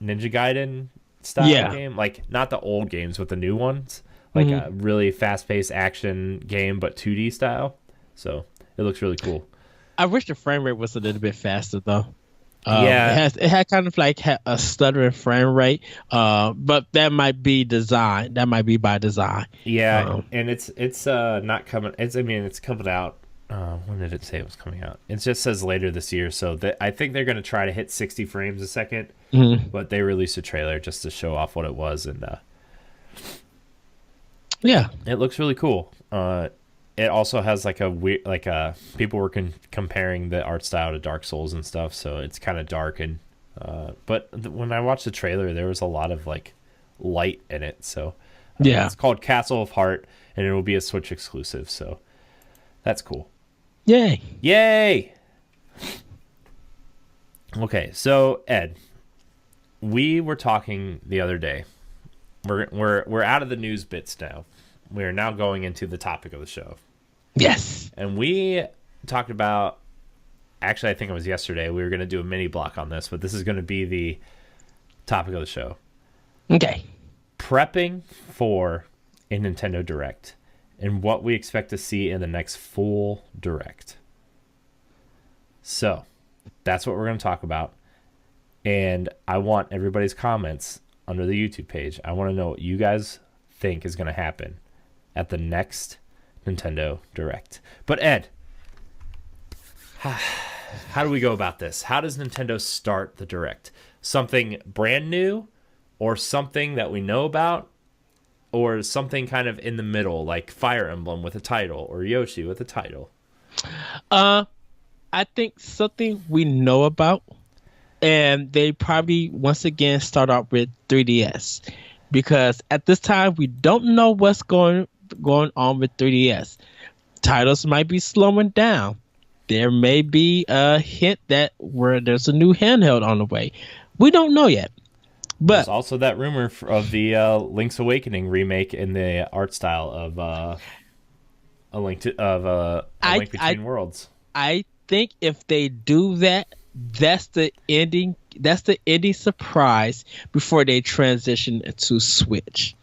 Ninja Gaiden style game, not the old games, but the new ones, a really fast-paced action game, but 2D style. So it looks really cool. I wish the frame rate was a little bit faster though. It had kind of a stuttering frame rate, but that might be design. That might be by design. Yeah, and it's not coming. It's coming out. When did it say it was coming out? It just says later this year. So I think they're going to try to hit 60 frames a second. But they released a trailer just to show off what it was, and yeah, it looks really cool. It also has a weird, people were comparing the art style to Dark Souls and stuff, so it's kind of dark and but when I watched the trailer, there was a lot of light in it. So yeah, it's called Castle of Heart, and it will be a Switch exclusive. So that's cool. Yay! Okay, so Ed, we were talking the other day. We're out of the news bits now. We are now going into the topic of the show. Yes. And we talked about, actually, I think it was yesterday, we were going to do a mini block on this, but this is going to be the topic of the show. Okay. Prepping for a Nintendo Direct and what we expect to see in the next full Direct. So, that's what we're going to talk about. And I want everybody's comments under the YouTube page. I want to know what you guys think is going to happen at the next Nintendo Direct. But Ed, how do we go about this? How does Nintendo start the Direct? Something brand new, or something that we know about, or something kind of in the middle, like Fire Emblem with a title, or Yoshi with a title? I think something we know about, and they probably once again start out with 3DS, because at this time we don't know what's going on with 3DS. Titles might be slowing down. There may be a hint that there's a new handheld on the way. We don't know yet. But there's also that rumor of the Link's Awakening remake in the art style of A Link Between Worlds. I think if they do that, that's the ending surprise before they transition to Switch.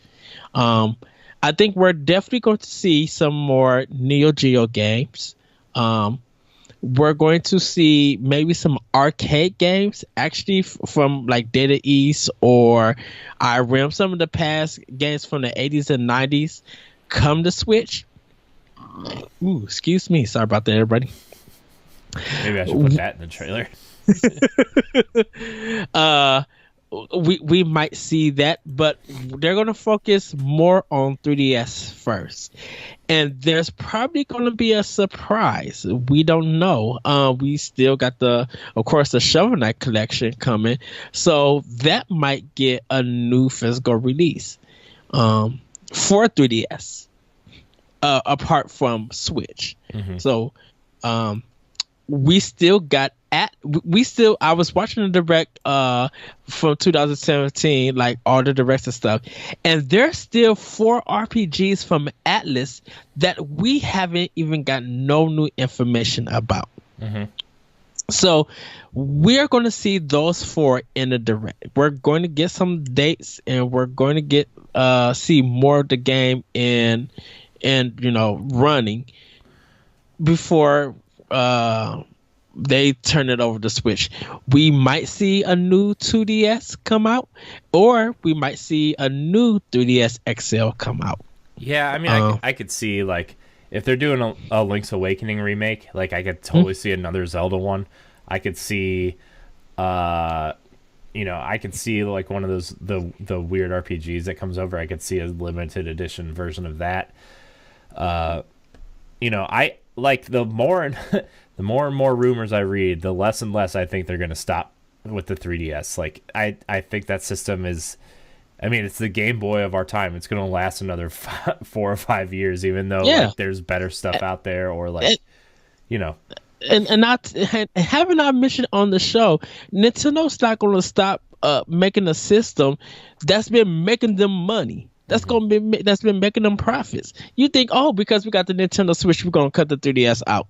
I think we're definitely going to see some more Neo Geo games. We're going to see maybe some arcade games, actually, from Data East or IREM. Some of the past games from the 80s and 90s come to Switch. Ooh, excuse me. Sorry about that, everybody. Maybe I should put that in the trailer. we might see that, but they're going to focus more on 3DS first. And there's probably going to be a surprise. We don't know. We still got of course, the Shovel Knight collection coming. So that might get a new physical release for 3DS, apart from Switch. Mm-hmm. So we still got I was watching the direct from 2017, like all the directs and stuff, and there's still 4 RPGs from Atlas that we haven't even got no new information about. Mm-hmm. So we're going to see those 4 in the direct. We're going to get some dates, and we're going to get see more of the game in running before they turn it over to Switch. We might see a new 2DS come out, or we might see a new 3DS XL come out. Yeah, I mean, I could see, like, if they're doing a Link's Awakening remake, like, I could totally see another Zelda one. I could see, I could see, like, one of those, the weird RPGs that comes over. I could see a limited edition version of that. I like the more the more and more rumors I read, the less and less I think they're going to stop with the 3DS. Like, I think that system is, I mean, it's the Game Boy of our time. It's going to last another 4 or 5 years, even though like, there's better stuff out there, or like, And haven't I mentioned on the show, Nintendo's not going to stop making a system that's been making them money. That's that's been making them profits. You think, because we got the Nintendo Switch, we're gonna cut the 3DS out?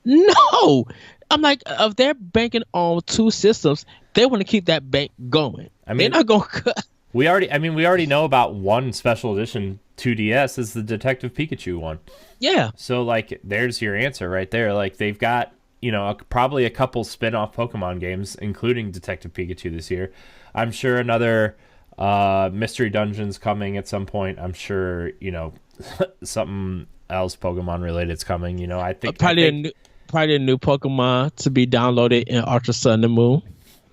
No, I'm like, if they're banking on 2 systems, they want to keep that bank going. I mean, they're not gonna cut. We already know about one special edition 2DS is the Detective Pikachu one. Yeah. So like, there's your answer right there. Like, they've got probably a couple spin-off Pokemon games, including Detective Pikachu this year. I'm sure another. Mystery Dungeon's coming at some point. I'm sure, something else Pokemon related is coming. I think probably a new Pokemon to be downloaded in Ultra Sun and Moon.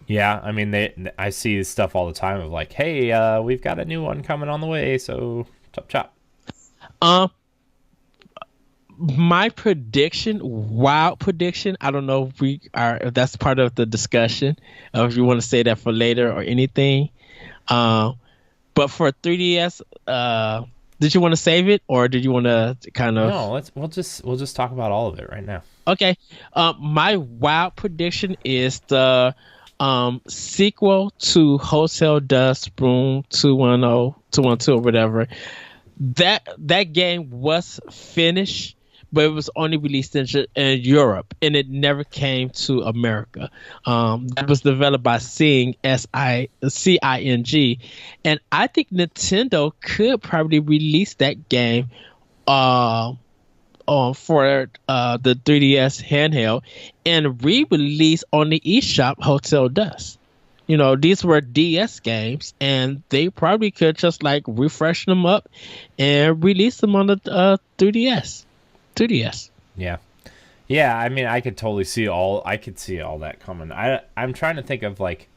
Yeah, I mean, I see stuff all the time of like, hey, we've got a new one coming on the way, so chop chop. My prediction, wild prediction, I don't know if that's part of the discussion, or if you want to say that for later or anything. But for 3DS, did you want to save it, or did you want to kind of? No, we'll just talk about all of it right now. Okay. My wild prediction is the sequel to Hotel Dusk Room 210, 212, or whatever. That game was finished, but it was only released in Europe, and it never came to America. That was developed by Cing, Cing, and I think Nintendo could probably release that game for the 3DS handheld and re-release on the eShop Hotel Dusk. These were DS games, and they probably could just like refresh them up and release them on the 3DS. 2DS. Yeah. I mean, I could see all that coming. I'm trying to think of like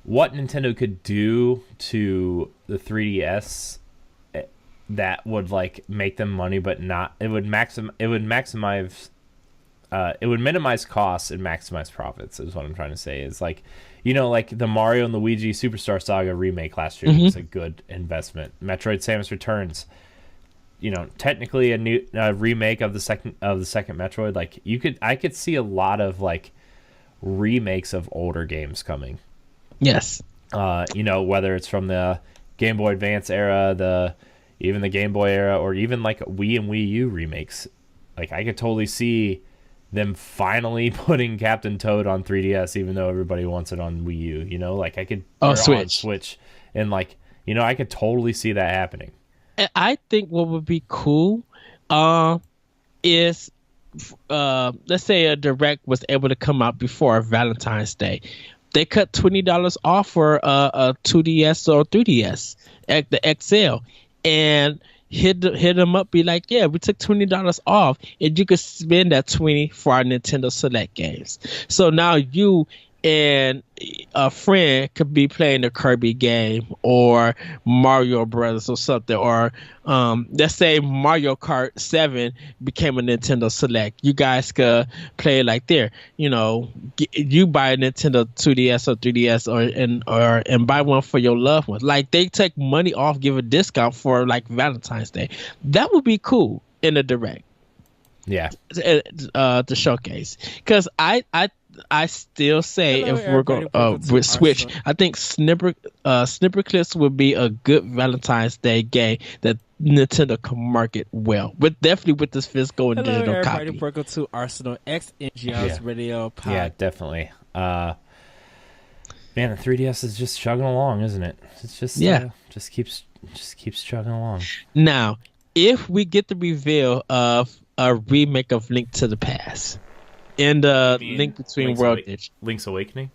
what Nintendo could do to the 3DS that would like make them money, but not. It would maximize. It would minimize costs and maximize profits. Is what I'm trying to say. Is like, like the Mario and Luigi Superstar Saga remake last year was a good investment. Metroid: Samus Returns. Technically a new remake of the second Metroid. Like, I could see a lot of like remakes of older games coming. Yes. Whether it's from the Game Boy Advance era, even the Game Boy era, or even like Wii and Wii U remakes. Like, I could totally see them finally putting Captain Toad on 3DS, even though everybody wants it on Wii U. Like, I could Switch, and like, I could totally see that happening. And I think what would be cool is, let's say a direct was able to come out before Valentine's Day. They cut $20 off for a 2DS or 3DS, the XL, and hit them up, be like, yeah, we took $20 off, and you could spend that $20 for our Nintendo Select games. So now you and a friend could be playing a Kirby game or Mario Brothers or something, or let's say Mario Kart 7 became a Nintendo Select. You guys could play it like there. You know, you buy a Nintendo 2DS or 3DS and buy one for your loved ones. Like they take money off, give a discount for like Valentine's Day. That would be cool in a direct. Yeah. To showcase, because I still say if we're going with Switch, I think Snipper Clips would be a good Valentine's Day game that Nintendo can market well, but definitely with this physical and digital copy. Welcome to Arsenal X NGL's Radio Pod. Yeah, definitely. Man, the 3DS is just chugging along, isn't it? It's just just keeps chugging along. Now, if we get the reveal of a remake of Link to the Past and Link Between Worlds, Link's Awakening.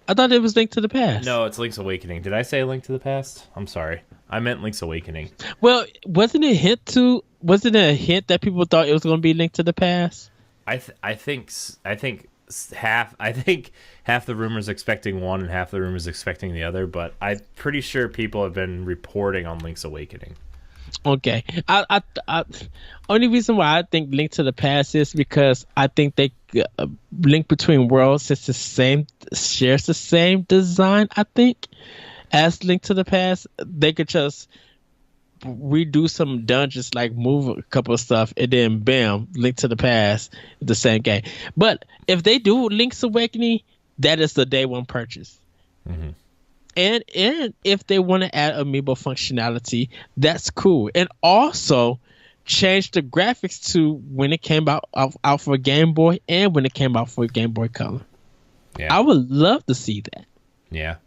I thought it was Link to the Past. No, it's Link's Awakening. Did I say Link to the Past? I'm sorry. I meant Link's Awakening. Well, wasn't it a hint that people thought it was going to be Link to the Past? I think half the rumors expecting one and half the rumors expecting the other, but I'm pretty sure people have been reporting on Link's Awakening. Okay. I only reason why I think Link to the Past is because I think they Link Between Worlds shares the same design, I think, as Link to the Past. They could just redo some dungeons, like move a couple of stuff, and then bam, Link to the Past, the same game. But if they do Link's Awakening, that is the day one purchase. Mm-hmm. And if they want to add amiibo functionality, that's cool. And also change the graphics to when it came out for Game Boy and when it came out for Game Boy Color. Yeah, I would love to see that. Yeah.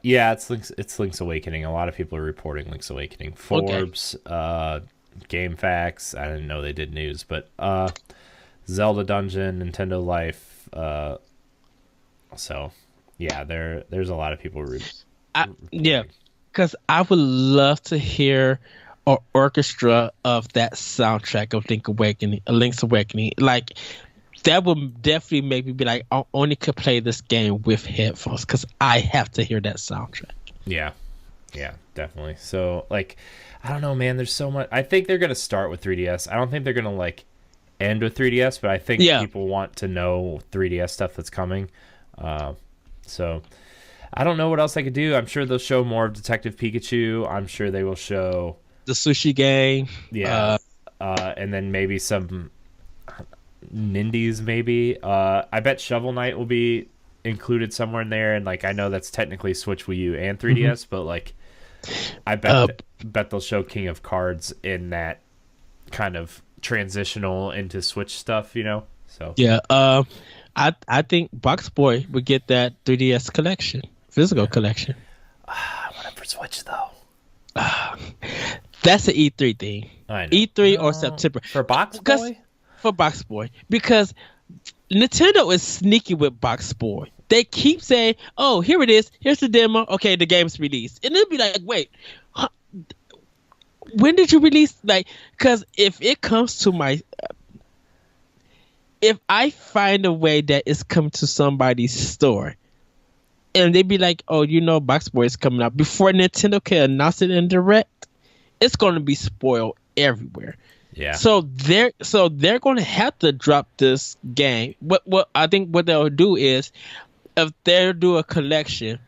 It's Link's Awakening. A lot of people are reporting Link's Awakening. Forbes, GameFAQs. I didn't know they did news, but Zelda Dungeon, Nintendo Life. So yeah, there's a lot of people. Yeah, because I would love to hear an orchestra of that soundtrack of Link's Awakening. Like that would definitely make me be like, I only could play this game with headphones because I have to hear that soundtrack. Yeah, definitely. So like, I don't know, man. There's so much. I think they're gonna start with 3DS. I don't think they're gonna like end with 3DS, but I think people want to know 3DS stuff that's coming. So I don't know what else I could do. I'm sure they'll show more of Detective Pikachu. I'm sure they will show the sushi game. Yeah. And then maybe some Nindies, maybe. I bet Shovel Knight will be included somewhere in there. And like, I know that's technically Switch, Wii U, and 3DS, but like, I bet they'll show King of Cards in that kind of transitional into Switch stuff, you know? So yeah. I think Box Boy would get that 3DS collection, physical collection. I want it for Switch though. That's an E3 thing. I know. E3 or September for Box Boy. For Box Boy, because Nintendo is sneaky with Box Boy. They keep saying, "Oh, here it is. Here's the demo. Okay, the game's released," and they'll be like, "Wait, when did you release?" Like, because if it comes to my if I find a way that it's come to somebody's store and they be like, oh, you know, Box Boy is coming out before Nintendo can announce it in Direct, it's going to be spoiled everywhere. Yeah. So they're going to have to drop this game. What I think what they'll do is if they do a collection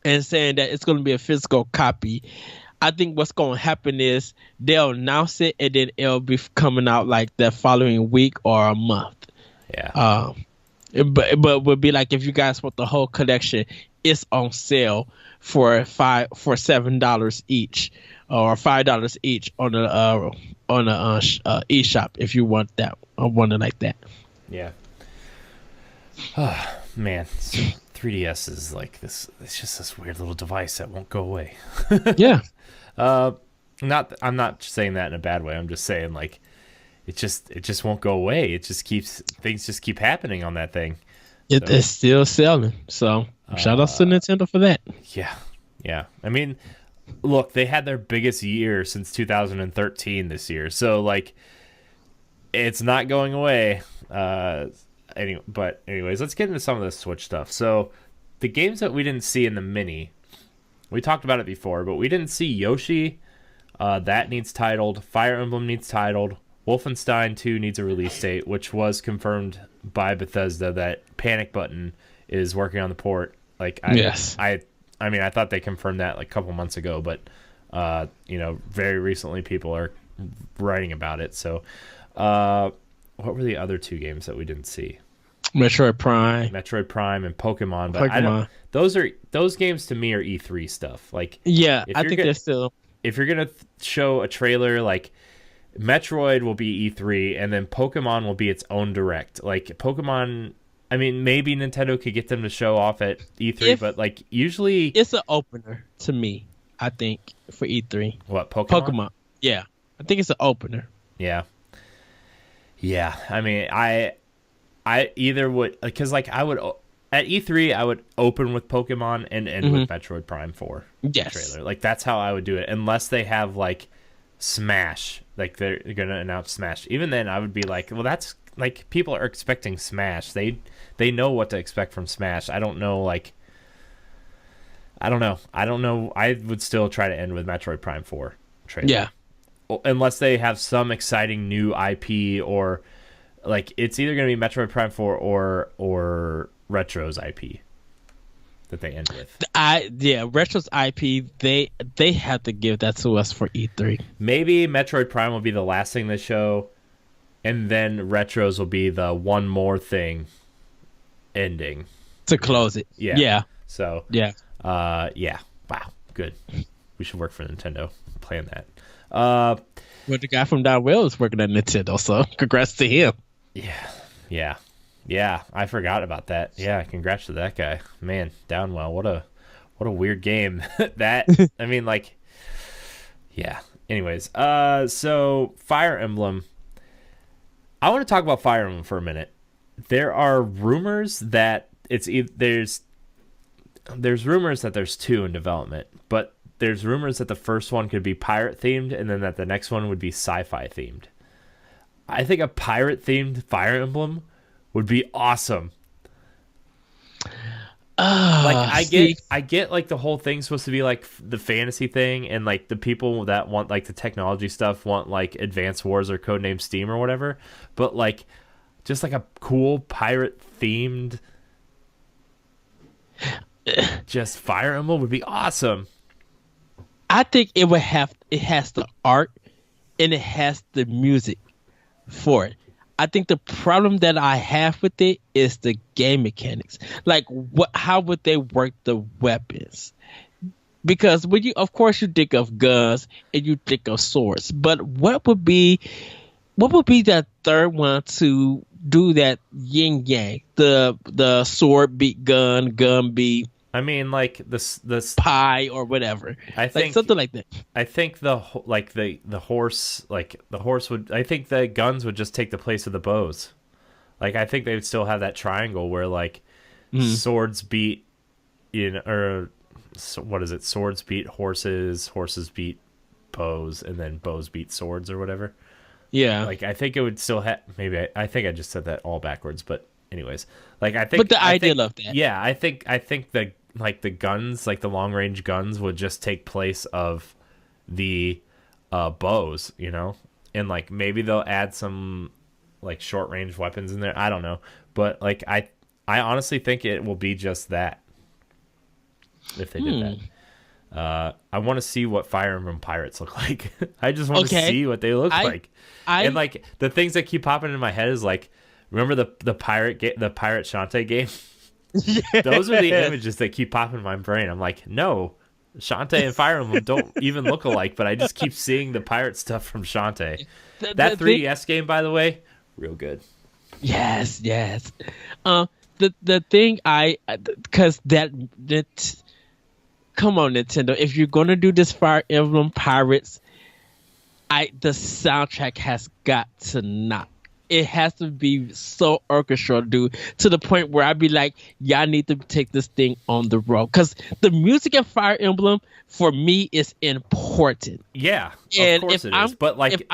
and saying that it's going to be a physical copy, I think what's going to happen is they'll announce it and then it'll be coming out like the following week or a month. Yeah. But would be like if you guys want the whole collection, it's on sale for $7 each or $5 each on the eShop if you want that or want it like that. Yeah. Oh, man. 3DS is like this. It's just this weird little device that won't go away. Yeah. I'm not saying that in a bad way. I'm just saying like it just won't go away. Things just keep happening on that thing. It's still selling. So shout out to Nintendo for that. Yeah. I mean, look, they had their biggest year since 2013 this year. So like it's not going away. anyways, let's get into some of the Switch stuff. So the games that we didn't see in the mini, we talked about it before, but we didn't see Yoshi. That needs titled. Fire Emblem needs titled. Wolfenstein 2 needs a release date, which was confirmed by Bethesda that Panic Button is working on the port. Like, I mean, I thought they confirmed that like a couple months ago, but very recently people are writing about it. So, what were the other two games that we didn't see? Metroid Prime and Pokemon. But those games to me are E3 stuff. Like, yeah, I think they're still. If you're gonna show a trailer, like Metroid will be E3, and then Pokemon will be its own direct. Like Pokemon, I mean, maybe Nintendo could get them to show off at E3, but like usually it's an opener to me. I think for E3. What, Pokemon? Yeah, I think it's an opener. Yeah. I mean, I either would, because like I would at E3 I would open with Pokemon and end with Metroid Prime 4 trailer. Like that's how I would do it, unless they have like Smash, like they're gonna announce Smash. Even then, I would be like, well, that's like people are expecting Smash. They know what to expect from Smash. I don't know. I would still try to end with Metroid Prime 4 trailer. Yeah, unless they have some exciting new IP, or like it's either gonna be Metroid Prime 4 or Retro's IP that they end with. Retro's IP, they have to give that to us for E3. Maybe Metroid Prime will be the last thing they show, and then Retro's will be the one more thing ending to close it. Yeah. So yeah. Wow, good. We should work for Nintendo. Plan that. Well, the guy from Downwell is working at Nintendo, so congrats to him. Yeah, I forgot about that. Yeah, congrats to that guy. Man, Downwell, what a weird game. That, I mean, like, yeah. Anyways, so Fire Emblem. I want to talk about Fire Emblem for a minute. There are rumors that there's rumors that there's 2 in development, but there's rumors that the first one could be pirate themed, and then that the next one would be sci-fi themed. I think a pirate themed Fire Emblem would be awesome. I get like the whole thing's supposed to be like the fantasy thing, and like the people that want like the technology stuff want like Advance Wars or Codename Steam or whatever, but like just like a cool pirate themed just Fire Emblem would be awesome. I think it has the art and it has the music for it. I think the problem that I have with it is the game mechanics. Like, how would they work the weapons? Because of course you think of guns and you think of swords, but what would be that third one to do that yin yang? The sword beat gun, gun beat. I mean, like this pie or whatever. I think like something like that. I think the horse, like the horse would. I think the guns would just take the place of the bows. Like I think they would still have that triangle where like swords beat, what is it? Swords beat horses, horses beat bows, and then bows beat swords or whatever. Yeah. Like I think it would still have. Maybe I think I just said that all backwards, but anyways, like I think. But the idea of that. Yeah, I think the. Like the guns, like the long range guns would just take place of the bows, and like maybe they'll add some like short range weapons in there. I don't know, but like I honestly think it will be just that if they did that. I want to see what Fire Emblem Pirates look like. I just want to see what they look like. And like the things that keep popping in my head is like, remember the pirate Shantae game? Yes. Those are the images that keep popping in my brain. I'm like, no, Shantae and Fire Emblem don't even look alike, but I just keep seeing the pirate stuff from Shantae. That 3DS game, by the way, real good. Yes. The thing because that come on, Nintendo, if you're gonna do this Fire Emblem Pirates, the soundtrack has got to knock. It has to be so orchestral, dude, to the point where I'd be like, y'all need to take this thing on the road. Because the music in Fire Emblem, for me, is important. Yeah, of course it is. But like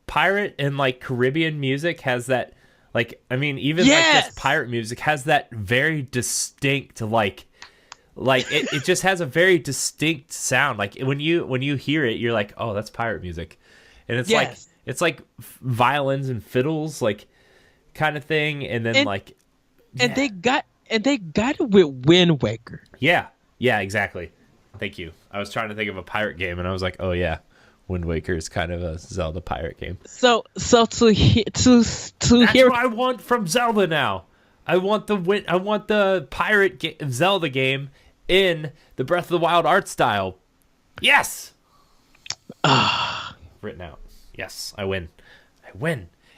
pirate and like Caribbean music has that Like, I mean, even like this pirate music has that very distinct like it just has a very distinct sound. Like when you hear it, you're like, oh, that's pirate music, and it's like violins and fiddles, like kind of thing, and then and they got it with Wind Waker. Yeah, exactly. Thank you. I was trying to think of a pirate game, and I was like, oh yeah, Wind Waker is kind of a Zelda pirate game. So to That's hear what I want from Zelda now. I want the pirate Zelda game in the Breath of the Wild art style. Yes. Written out. Yes, I win.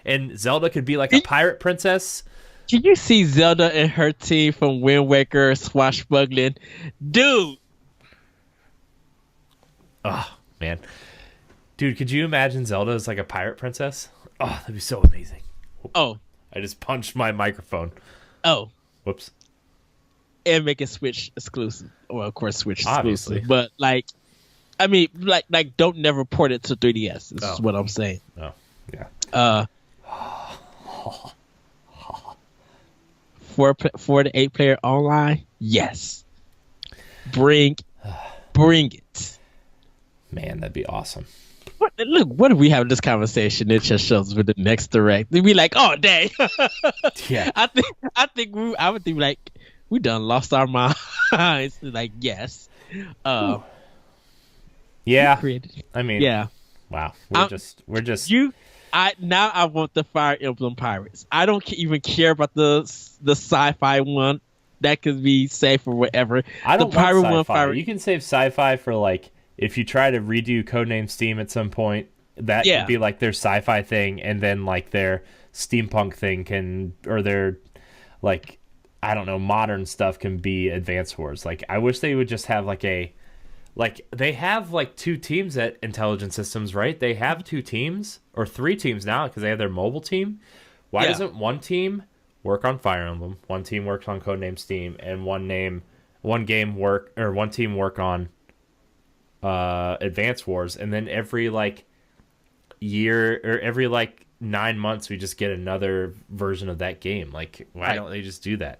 And Zelda could be like a pirate princess. Can you see Zelda and her team from Wind Waker swashbuckling? Dude. Oh, man. Dude, could you imagine Zelda as like a pirate princess? Oh, that'd be so amazing. Oh. I just punched my microphone. Oh. Whoops. And make it Switch exclusive. Well, of course, Switch Obviously. exclusive. But like, I mean, like, don't never port it to 3DS. This is what I'm saying. Oh, yeah. 4 to 8 player online. Yes. Bring it. Man, that'd be awesome. What if we have this conversation? It just shows with the next direct. They'd be like, "Oh, dang!" Yeah, I would think like we done lost our minds. Like, yes, yeah. I mean, yeah. Wow, we're just now I want the Fire Emblem Pirates. I don't even care about the sci-fi one. That could be safe or whatever. I don't the pirate want sci-fi. one. You can save sci-fi for like if you try to redo Codename Steam at some point. That could be like their sci-fi thing, and then like their steampunk thing or their like I don't know modern stuff can be Advance Wars. Like I wish they would just have they have like 2 teams at Intelligent Systems, right? They have 2 teams or 3 teams now because they have their mobile team. Why doesn't one team work on Fire Emblem, one team works on Codename Steam, and one team work on Advance Wars, and then every like year or every like 9 months we just get another version of that game. Like why don't they just do that?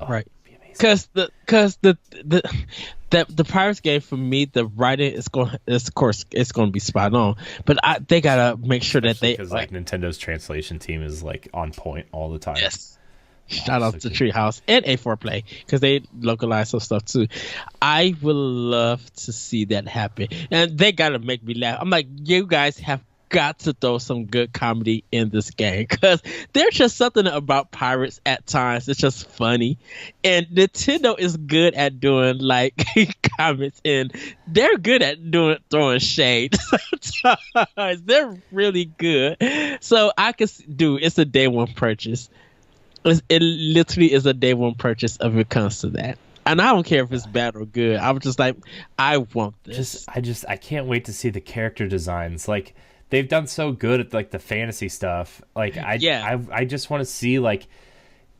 Right. Because the Pirates game for me, the writing is going to be spot on, but they gotta make sure that they because like Nintendo's translation team is like on point all the time. Yes. Shout out to Treehouse and A4 Play because they localize some stuff too. I would love to see that happen, and they gotta make me laugh. I'm like, you guys have got to throw some good comedy in this game because there's just something about pirates at times. It's just funny, and Nintendo is good at doing like comments, and they're good at throwing shade. Sometimes they're really good. So I could it's a day one purchase. It literally is a day one purchase if it comes to that. And I don't care if it's bad or good. I'm just like, I want this. I can't wait to see the character designs. Like they've done so good at like the fantasy stuff. Like I just want to see like,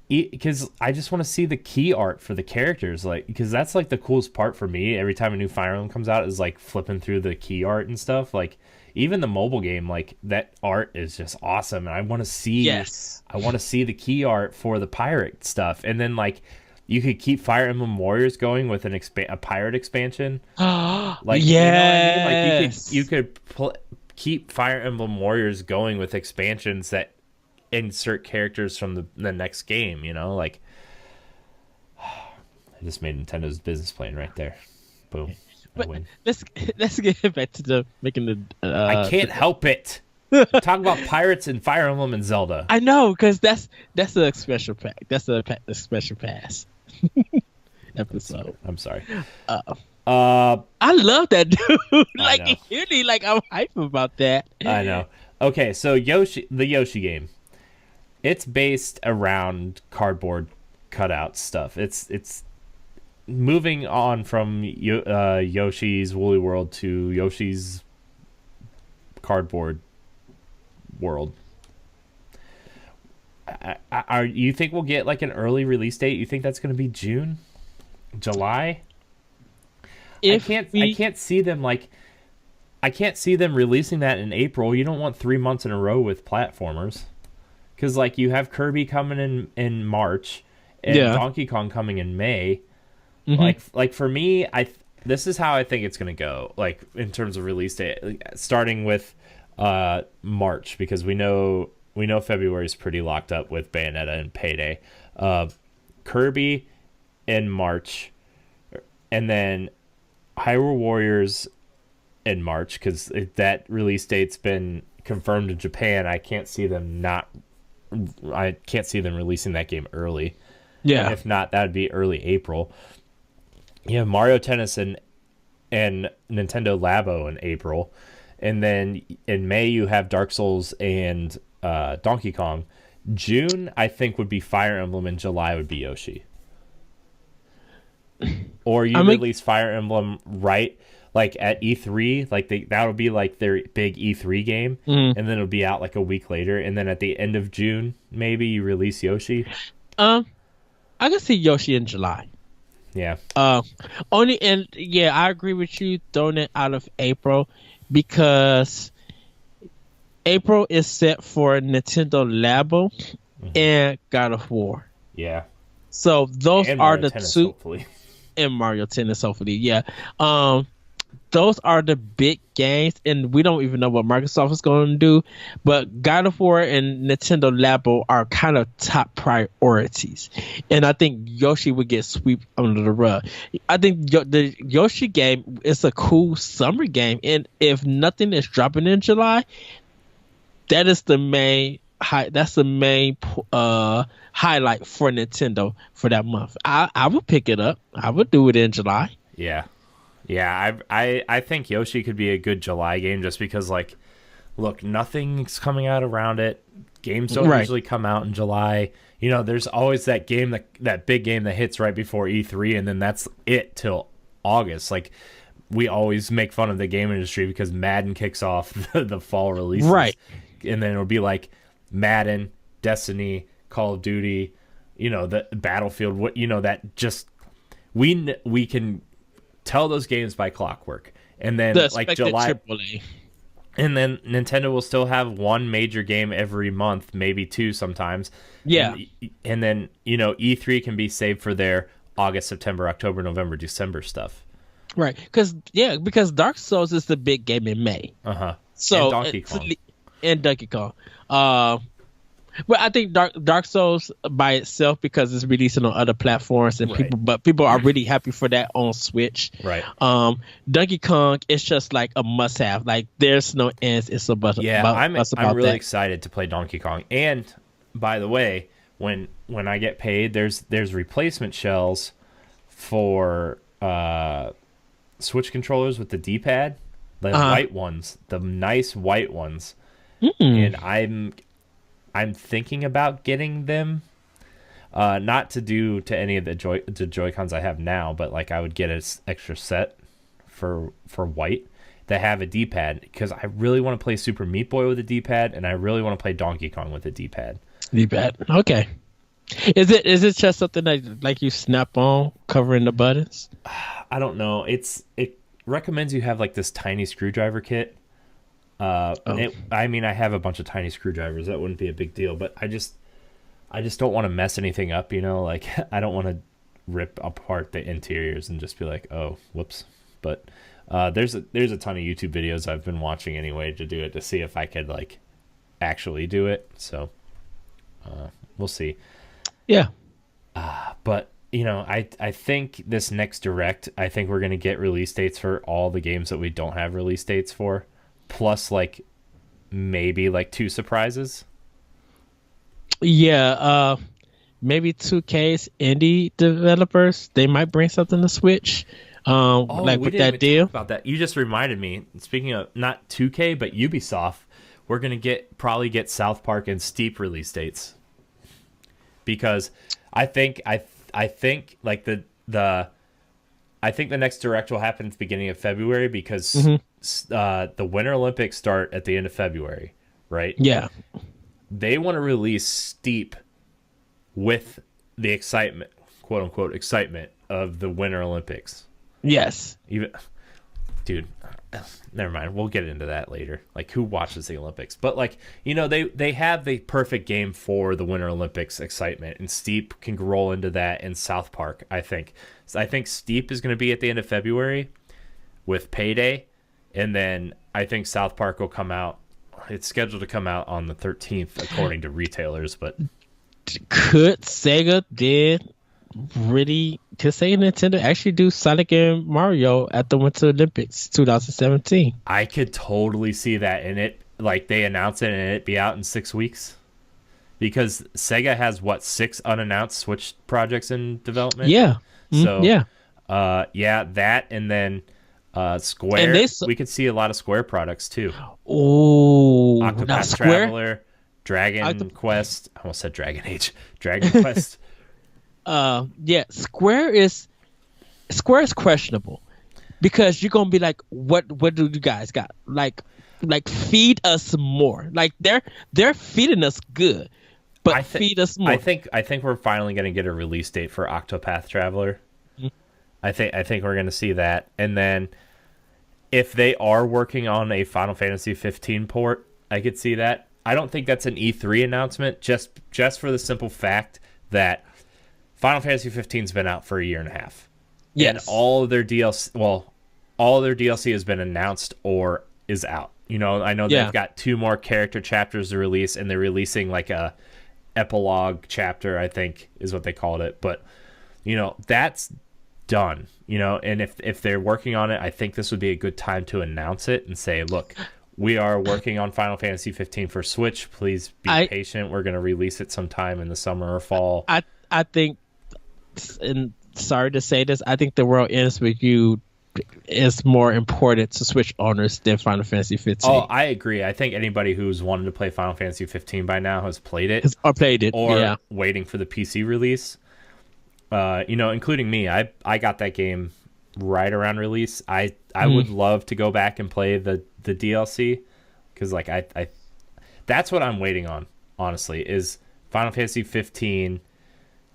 because I just want to see the key art for the characters. Like because that's like the coolest part for me. Every time a new Fire Emblem comes out is like flipping through the key art and stuff. Like even the mobile game, like that art is just awesome, and I want to see. Yes. I want to see the key art for the pirate stuff, and then like you could keep Fire Emblem Warriors going with a pirate expansion. Like you know what I mean? Like you could keep Fire Emblem Warriors going with expansions that insert characters from the next game. You know, like I just made Nintendo's business plan right there. Boom. But let's get back to making the. I can't help it. Talk about pirates and Fire Emblem and Zelda. I know, because that's a special pack. That's a special pass episode. I'm sorry. I love that dude. Like really, like I'm hype about that. I know. Okay, so the Yoshi game. It's based around cardboard cutout stuff. It's moving on from Yoshi's Woolly World to Yoshi's cardboard world. You think we'll get like an early release date? You think that's going to be June, July? I can't see them releasing that in April. You don't want 3 months in a row with platformers, because like you have Kirby coming in March, and Donkey Kong coming in May. Like for me, this is how I think it's gonna go. Like in terms of release date, starting with March, because we know February is pretty locked up with Bayonetta and Payday. Kirby in March, and then Hyrule Warriors in March, because that release date's been confirmed in Japan. I can't see them releasing that game early. Yeah. And if not, that would be early April. You have Mario Tennis and Nintendo Labo in April. And then in May, you have Dark Souls and Donkey Kong. June, I think, would be Fire Emblem, and July would be Yoshi. Or release Fire Emblem right like at E3, like that'll be like their big E3 game, and then it'll be out like a week later, and then at the end of June, maybe you release Yoshi. I can see Yoshi in July. Yeah. I agree with you throwing it out of April, because April is set for Nintendo Labo and God of War. Yeah. So those and are Mario the Tennis, two. Hopefully. And Mario Tennis, hopefully. Yeah. Those are the big games, and we don't even know what Microsoft is going to do. But God of War and Nintendo Labo are kind of top priorities, and I think Yoshi would get swept under the rug. I think the Yoshi game is a cool summer game, and if nothing is dropping in July, that is the main. That's the main highlight for Nintendo for that month. I would pick it up. I would do it in July. Yeah. I think Yoshi could be a good July game, just because, like, look, nothing's coming out around it. Games don't usually come out in July. You know, there's always that game, that big game that hits right before E3, and then that's it till August. Like, we always make fun of the game industry because Madden kicks off the fall releases. Right. And then it'll be like Madden, Destiny, Call of Duty, the Battlefield, that just we can tell those games by clockwork. And then like July AAA. And then Nintendo will still have one major game every month, maybe two sometimes. Yeah. And then, E3 can be saved for their August, September, October, November, December stuff. Right. Because Dark Souls is the big game in May. Uh-huh. So and Donkey Kong. And Donkey Kong. But I think Dark Souls by itself, because it's releasing on other platforms, and people are really happy for that on Switch. Right. Donkey Kong is just like a must-have. Like, there's no ends. It's about I'm really excited to play Donkey Kong. And by the way, when I get paid, there's replacement shells for Switch controllers with the D-pad, the white ones, the nice white ones. And I'm thinking about getting them, not to do to any of the Joy-Cons I have now, but like I would get an extra set for white that have a D-pad, because I really want to play Super Meat Boy with a D-pad, and I really want to play Donkey Kong with a D-pad. D-pad, okay. Is it just something that like you snap on, covering the buttons? I don't know. It recommends you have like this tiny screwdriver kit. I have a bunch of tiny screwdrivers. That wouldn't be a big deal, but I just don't want to mess anything up, like I don't want to rip apart the interiors and just be like, oh, whoops. But there's a ton of YouTube videos I've been watching anyway to do it, to see if I could like actually do it. So we'll see. Yeah. But I think this next Direct, I think we're gonna get release dates for all the games that we don't have release dates for. Plus, like, maybe, like, 2 surprises. Yeah, maybe 2K's indie developers. They might bring something to Switch. With that deal. About that, you just reminded me. Speaking of not 2K, but Ubisoft, we're gonna probably get South Park and Steep release dates. Because I think like the next Direct will happen at the beginning of February, because the Winter Olympics start at the end of February, right? Yeah. They want to release Steep with the excitement, quote unquote, excitement of the Winter Olympics. Yes. dude, never mind. We'll get into that later. Like, who watches the Olympics? But, like, you know, they have the perfect game for the Winter Olympics excitement, and Steep can roll into that in South Park, I think. So I think Steep is going to be at the end of February with Payday, and then I think South Park will come out. It's scheduled to come out on the 13th, according to retailers, but... Could Sega say Nintendo actually do Sonic and Mario at the Winter Olympics 2017? I could totally see that, and it, like, they announce it and it be out in 6 weeks, because Sega has 6 unannounced Switch projects in development. Yeah. So that, and then Square. And we could see a lot of Square products too. Oh, Octopath Traveler, Dragon Quest. I almost said Dragon Age. Dragon Quest. Square is questionable, because you're gonna be like, what do you guys got? Like feed us more. Like they're feeding us good, but feed us more. I think we're finally gonna get a release date for Octopath Traveler. Mm-hmm. I think we're gonna see that, and then if they are working on a Final Fantasy 15 port, I could see that. I don't think that's an E3 announcement, just for the simple fact that Final Fantasy 15's been out for a year and a half. Yes. And all of their DLC has been announced or is out. You know, I know they've got 2 more character chapters to release, and they're releasing like a epilogue chapter, I think is what they called it. But, you know, that's done, you know, and if they're working on it, I think this would be a good time to announce it and say, look, we are working on Final Fantasy 15 for Switch. Please be patient. We're going to release it sometime in the summer or fall. I think, and sorry to say this, I think The World Ends With You is more important to Switch owners than Final Fantasy 15. Oh, I agree. I think anybody who's wanted to play Final Fantasy 15 by now has played it. Or waiting for the PC release. You know, including me. I got that game right around release. I would love to go back and play the DLC, because like I that's what I'm waiting on, honestly, is Final Fantasy 15.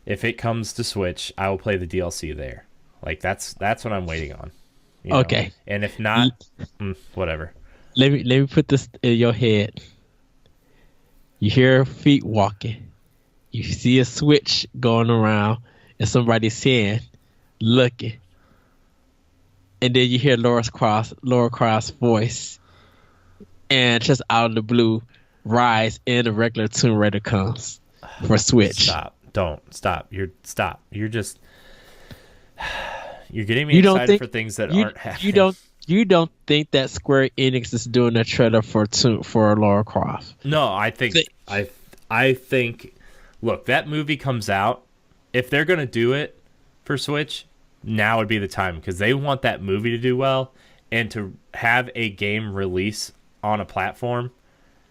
If it comes to Switch, I will play the DLC there. Like that's what I'm waiting on. You know? Okay. And if not, whatever. Let me put this in your head. You hear feet walking. You see a Switch going around, and somebody's saying, looking. And then you hear Laura Croft's voice. And just out of the blue, Rise and a regular Tomb Raider comes for Switch. Stop. Don't. Stop. You're just... You're getting me excited for things that aren't happening. You don't think that Square Enix is doing a trailer for Lara Croft? No, I think... Look, that movie comes out. If they're going to do it for Switch, now would be the time, because they want that movie to do well, and to have a game release on a platform,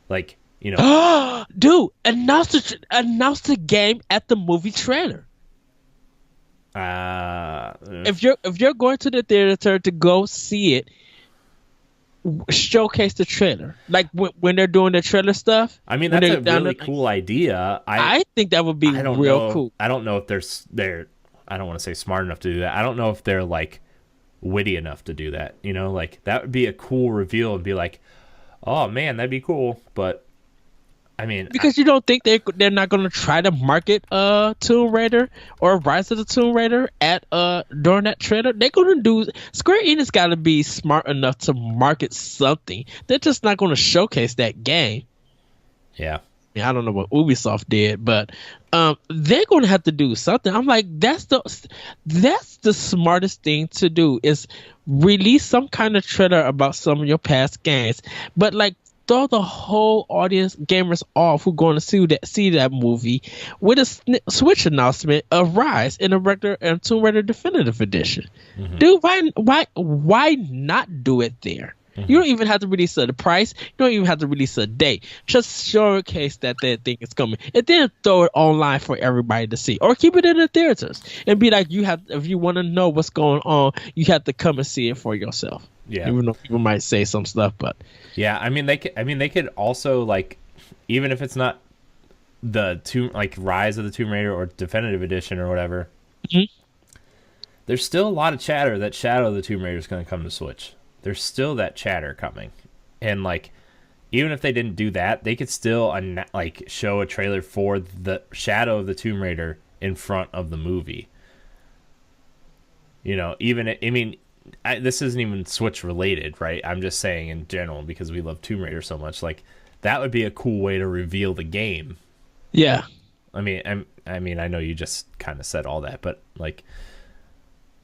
like, you know... Dude, announce the game at the movie trailer. If you're going to the theater to go see it, showcase the trailer. Like when they're doing the trailer stuff. I mean, that's a really cool idea. I think that would be real cool. I don't know if they're I don't want to say smart enough to do that. I don't know if they're like witty enough to do that. You know, like that would be a cool reveal and be like, oh man, that'd be cool. But I mean, because you don't think they're not going to try to market Tomb Raider or Rise of the Tomb Raider at during that trailer. They're going to do... Square Enix got to be smart enough to market something. They're just not going to showcase that game. Yeah. I don't know what Ubisoft did, but they're going to have to do something. I'm like, that's the smartest thing to do, is release some kind of trailer about some of your past games, but like throw the whole audience, gamers off, who going to see that movie with a Switch announcement of Rise in a regular and Tomb Raider Definitive Edition. Mm-hmm. Dude, why not do it there? Mm-hmm. You don't even have to release the price. You don't even have to release a date. Just showcase that thing is coming, and then throw it online for everybody to see, or keep it in the theaters and be like, if you want to know what's going on, you have to come and see it for yourself. Yeah, even though people might say some stuff, but yeah, I mean they could also, like, even if it's not the Rise of the Tomb Raider or Definitive Edition or whatever, mm-hmm. There's still a lot of chatter that Shadow of the Tomb Raider is going to come to Switch. there's still that chatter coming. And like, even if they didn't do that, they could still like show a trailer for the Shadow of the Tomb Raider in front of the movie. You know, this isn't even Switch related, right? I'm just saying in general, because we love Tomb Raider so much. Like, that would be a cool way to reveal the game. Yeah. I mean, I know you just kind of said all that, but like,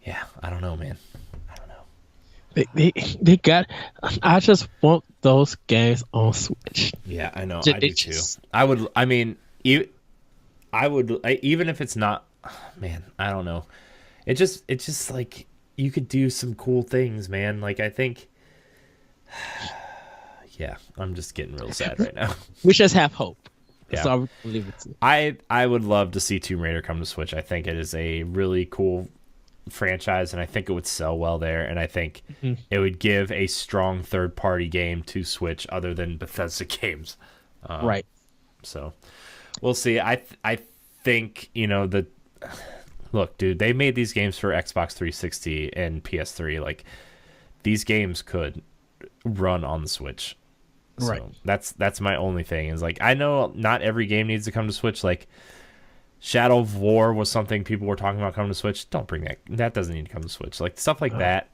yeah, I don't know, man. I don't know. They got. I just want those games on Switch. Yeah, I know. I do too. I would. I mean, even if it's not. Man, I don't know. It's just like, you could do some cool things, man. Like, I think. Yeah, I'm just getting real sad right now. We just have hope. Yeah. So I'll leave it to. I would love to see Tomb Raider come to Switch. I think it is a really cool franchise, and I think it would sell well there, and I think it would give a strong third-party game to Switch other than Bethesda games. Right. So we'll see. I think, you know, look, dude, they made these games for Xbox 360 and PS3. Like, these games could run on the Switch. So right. That's my only thing, is like, I know not every game needs to come to Switch. Like, Shadow of War was something people were talking about coming to Switch. Don't bring that. That doesn't need to come to Switch. Like, stuff like that.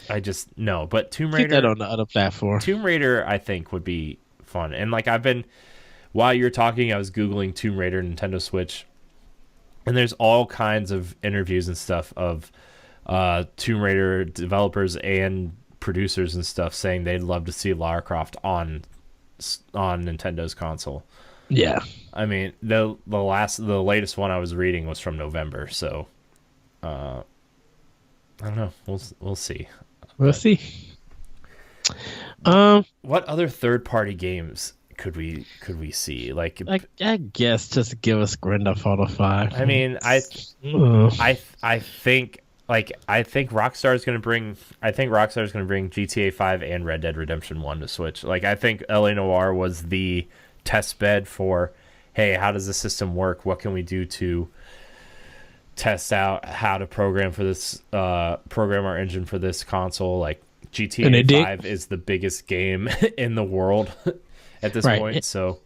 I just, no. But Tomb Raider. Keep that on the other platform. Tomb Raider, I think, would be fun. And like, while you were talking, I was Googling Tomb Raider Nintendo Switch. And there's all kinds of interviews and stuff of Tomb Raider developers and producers and stuff saying they'd love to see Lara Croft on Nintendo's console. Yeah. I mean, the latest one I was reading was from November, so I don't know. We'll see. We'll see. What other third-party games could we see? Like, I guess just give us Grand Theft Auto 5. I mean, I think Rockstar is going to bring GTA 5 and Red Dead Redemption 1 to Switch. Like, I think LA Noire was the test bed for, hey, how does the system work? What can we do to test out how to program our engine for this console? Like, GTA 5 is the biggest game in the world at this point. So,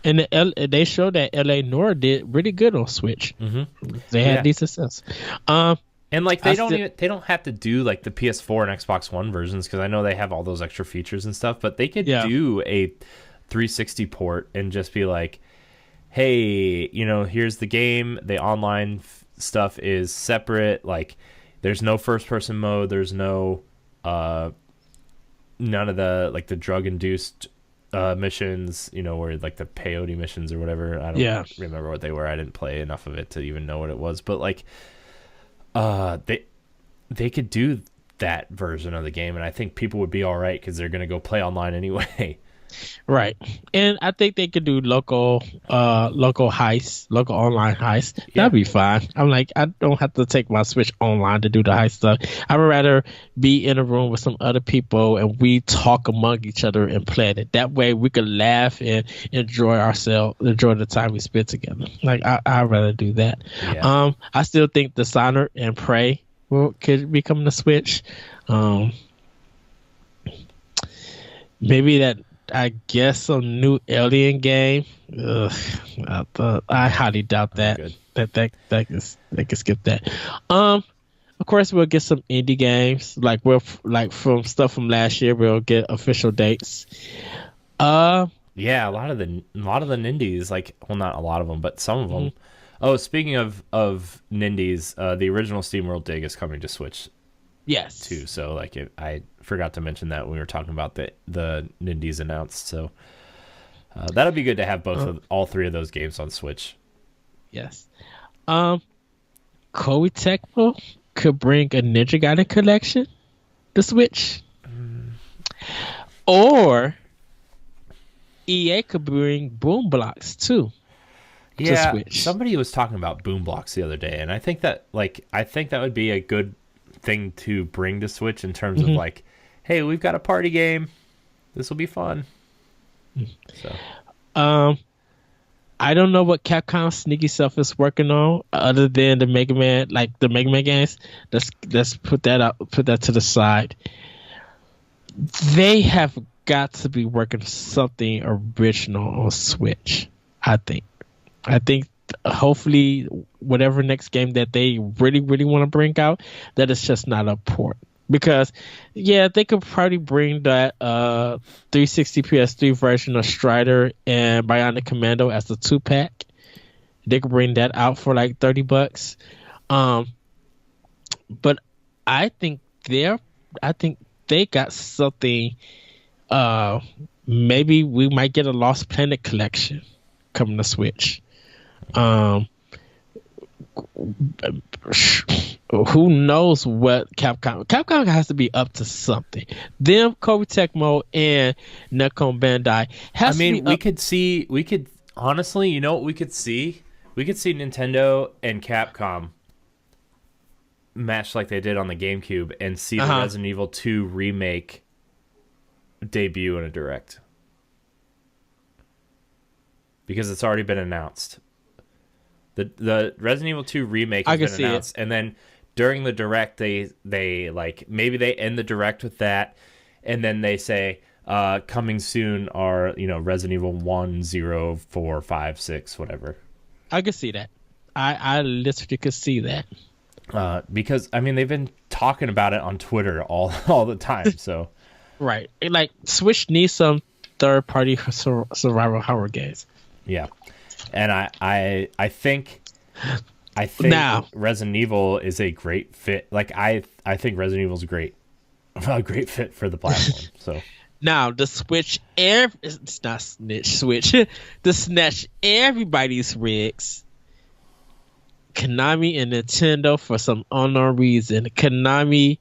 and they showed that LA Noire did really good on Switch. Mm-hmm. They had decent success. And like, they don't have to do like the PS4 and Xbox One versions, because I know they have all those extra features and stuff, but they could do a 360 port and just be like, hey, you know, here's the game. The online stuff is separate. Like, there's no first person mode. There's no none of the like the drug induced missions, you know, where like the peyote missions or whatever. I don't remember what they were. I didn't play enough of it to even know what it was, but like, they could do that version of the game, and I think people would be all right, because they're going to go play online anyway. Right. And I think they could do local heists, local online heists. That'd be fine. I'm like, I don't have to take my Switch online to do the heist stuff. I would rather be in a room with some other people and we talk among each other and plan it. That way we could laugh and enjoy the time we spend together. Like, I'd rather do that. Yeah. I still think Dishonored and Prey could become the Switch. Maybe that, I guess, some new Alien game. I highly doubt that. That can skip that. Of course, we'll get some indie games. Like from stuff from last year, we'll get official dates. Yeah, a lot of the Nindies, like, well, not a lot of them, but some of them. Oh, speaking of Nindies, the original SteamWorld Dig is coming to Switch. Yes. Too. So like, I forgot to mention that when we were talking about the Nindies announced. So that'll be good to have all three of those games on Switch. Yes. Koei Tecmo could bring a Ninja Gaiden collection to Switch. Or EA could bring Boom Blocks too. Yeah, to Switch. Somebody was talking about Boom Blocks the other day, and I think that would be a good thing to bring to Switch, in terms of like, hey, we've got a party game, this will be fun. So I don't know what Capcom's sneaky self is working on other than the Mega Man, like the Mega Man games. Let's put that to the side. they have got to be working something original on Switch. I think hopefully whatever next game that they really want to bring out, that it's just not a port. Because yeah, they could probably bring that 360 PS3 version of Strider and Bionic Commando as a 2-pack. They could bring that out for like $30. But I think they got something. Maybe we might get a Lost Planet collection coming to Switch. Who knows what Capcom has to be up to something. Them, Koei Tecmo, and Namco Bandai has to be we could honestly, you know what we could see? We could see Nintendo and Capcom match like they did on the GameCube and see the Resident Evil 2 remake debut in a direct. Because it's already been announced. The Resident Evil 2 remake has been announced, and then during the direct they like maybe they end the direct with that, and then they say coming soon are, you know, Resident Evil 1, 0, 4, 5, 6, whatever. I could see that. I literally could see that. Because I mean they've been talking about it on Twitter all the time, so right. Like Switch needs some third party survival horror games. Yeah. And I think now Resident Evil is a great fit. Like I think Resident Evil is a great fit for the platform. So now the Switch it's not Switch. The Snatch everybody's rigs. Konami and Nintendo for some unknown reason. Nintendo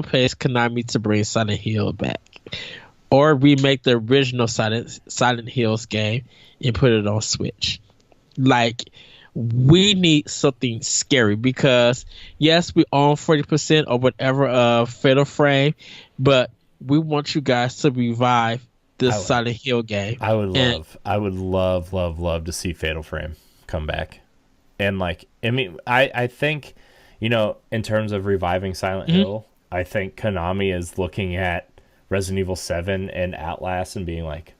pays Konami to bring Silent Hill back, or remake the original Silent Hills game and put it on Switch. Like, we need something scary because yes, we own 40% or whatever of Fatal Frame, but we want you guys to revive this Silent Hill game. I would love to see Fatal Frame come back. And like, I mean, I think, you know, in terms of reviving Silent Hill, I think Konami is looking at Resident Evil 7 and Outlast and being like,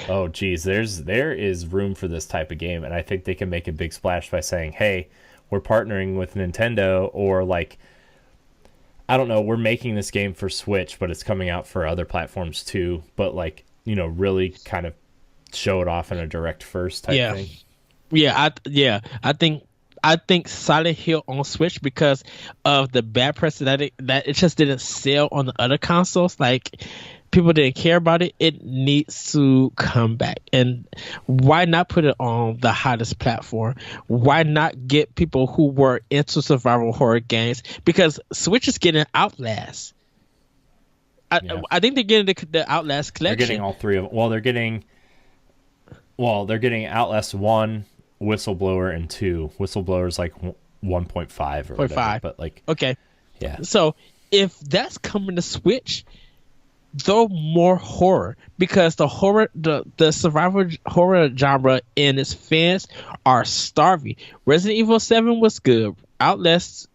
oh geez, there is room for this type of game. And I think they can make a big splash by saying, hey, we're partnering with Nintendo, or like, I don't know, we're making this game for Switch, but it's coming out for other platforms too. But like, you know, really kind of show it off in a direct first type thing. I think Silent Hill on Switch, because of the bad press that it just didn't sell on the other consoles. Like, people didn't care about it. It needs to come back. And why not put it on the hottest platform? Why not get people who were into survival horror games? Because Switch is getting Outlast. I think they're getting the Outlast collection. They're getting all three of them. They're getting Outlast 1, Whistleblower, and 2. Whistleblower's like 1.5 or whatever, but like, okay, yeah. So if that's coming to Switch, throw more horror, because the survival horror genre and its fans are starving. Resident Evil 7 was good. Outlast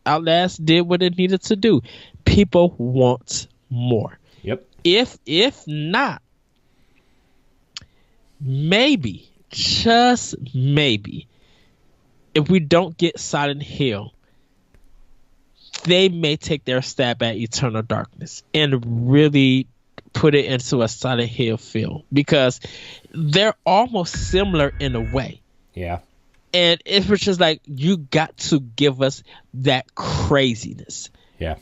did what it needed to do. People want more. Yep. If not, maybe, just maybe, if we don't get Silent Hill, they may take their stab at Eternal Darkness and really put it into a Silent Hill feel, because they're almost similar in a way. Yeah. And it was just like, you got to give us that craziness. Yeah.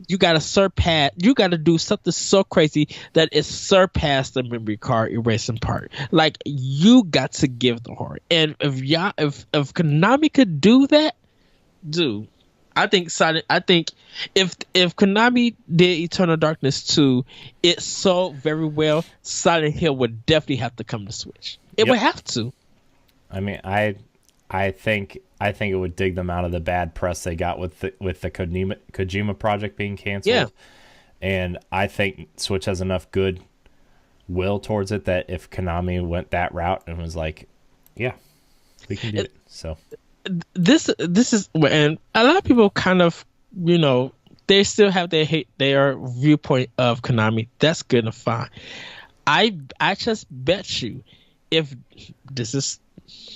You got to do something so crazy that it surpassed the memory card erasing part. Like, you got to give the horror. And if Konami could do that, dude, I think if Konami did Eternal Darkness 2, it sold very well, Silent Hill would definitely have to come to Switch. It would have to. I mean, I think it would dig them out of the bad press they got with the Kojima project being canceled. Yeah. And I think Switch has enough good will towards it that if Konami went that route and was like, yeah, we can do it. So this is, and a lot of people kind of, you know, they still have their viewpoint of Konami, that's good and fine. I just bet you, if this is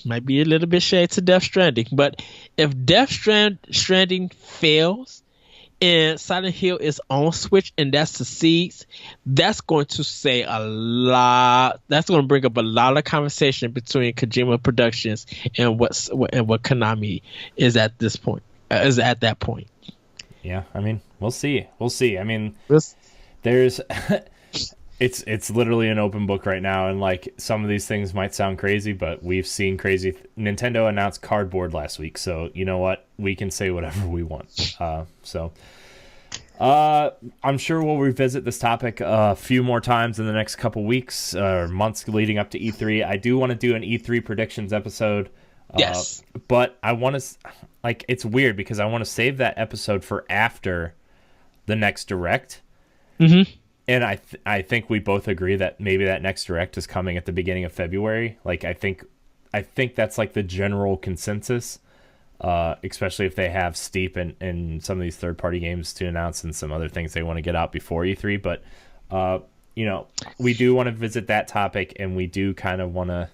might be a little bit shade to Death Stranding, but if Death Stranding fails and Silent Hill is on Switch and that succeeds, that's going to say a lot. That's going to bring up a lot of conversation between Kojima Productions and what Konami is at this point. Is at that point. Yeah, I mean, we'll see. I mean, there's it's literally an open book right now, and like some of these things might sound crazy, but we've seen crazy. Nintendo announced cardboard last week, so you know what? We can say whatever we want. I'm sure we'll revisit this topic a few more times in the next couple weeks or months leading up to E3. I do want to do an E3 predictions episode. Yes. But I want to, like, it's weird because I want to save that episode for after the next Direct. Mm-hmm. And I think we both agree that maybe that next Direct is coming at the beginning of February. Like, I think that's like the general consensus, especially if they have Steep and some of these third-party games to announce and some other things they want to get out before E3. But, you know, we do want to visit that topic, and we do kind of want to...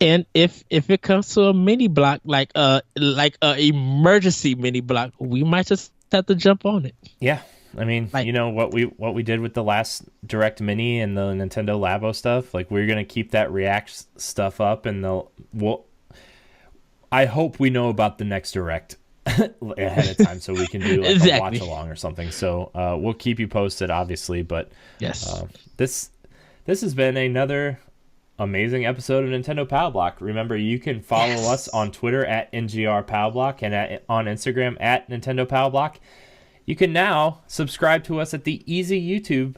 And if it comes to a mini block, like a emergency mini block, we might just have to jump on it. Yeah. I mean, like, you know, what we did with the last Direct Mini and the Nintendo Labo stuff, like, we're going to keep that React stuff up, and I hope we know about the next Direct ahead of time so we can do like a watch along or something. So we'll keep you posted, obviously, but yes, this has been another amazing episode of Nintendo Pow Block. Remember, you can follow us on Twitter at NGR Pow Block and on Instagram at Nintendo Pow Block. You can now subscribe to us at the easy YouTube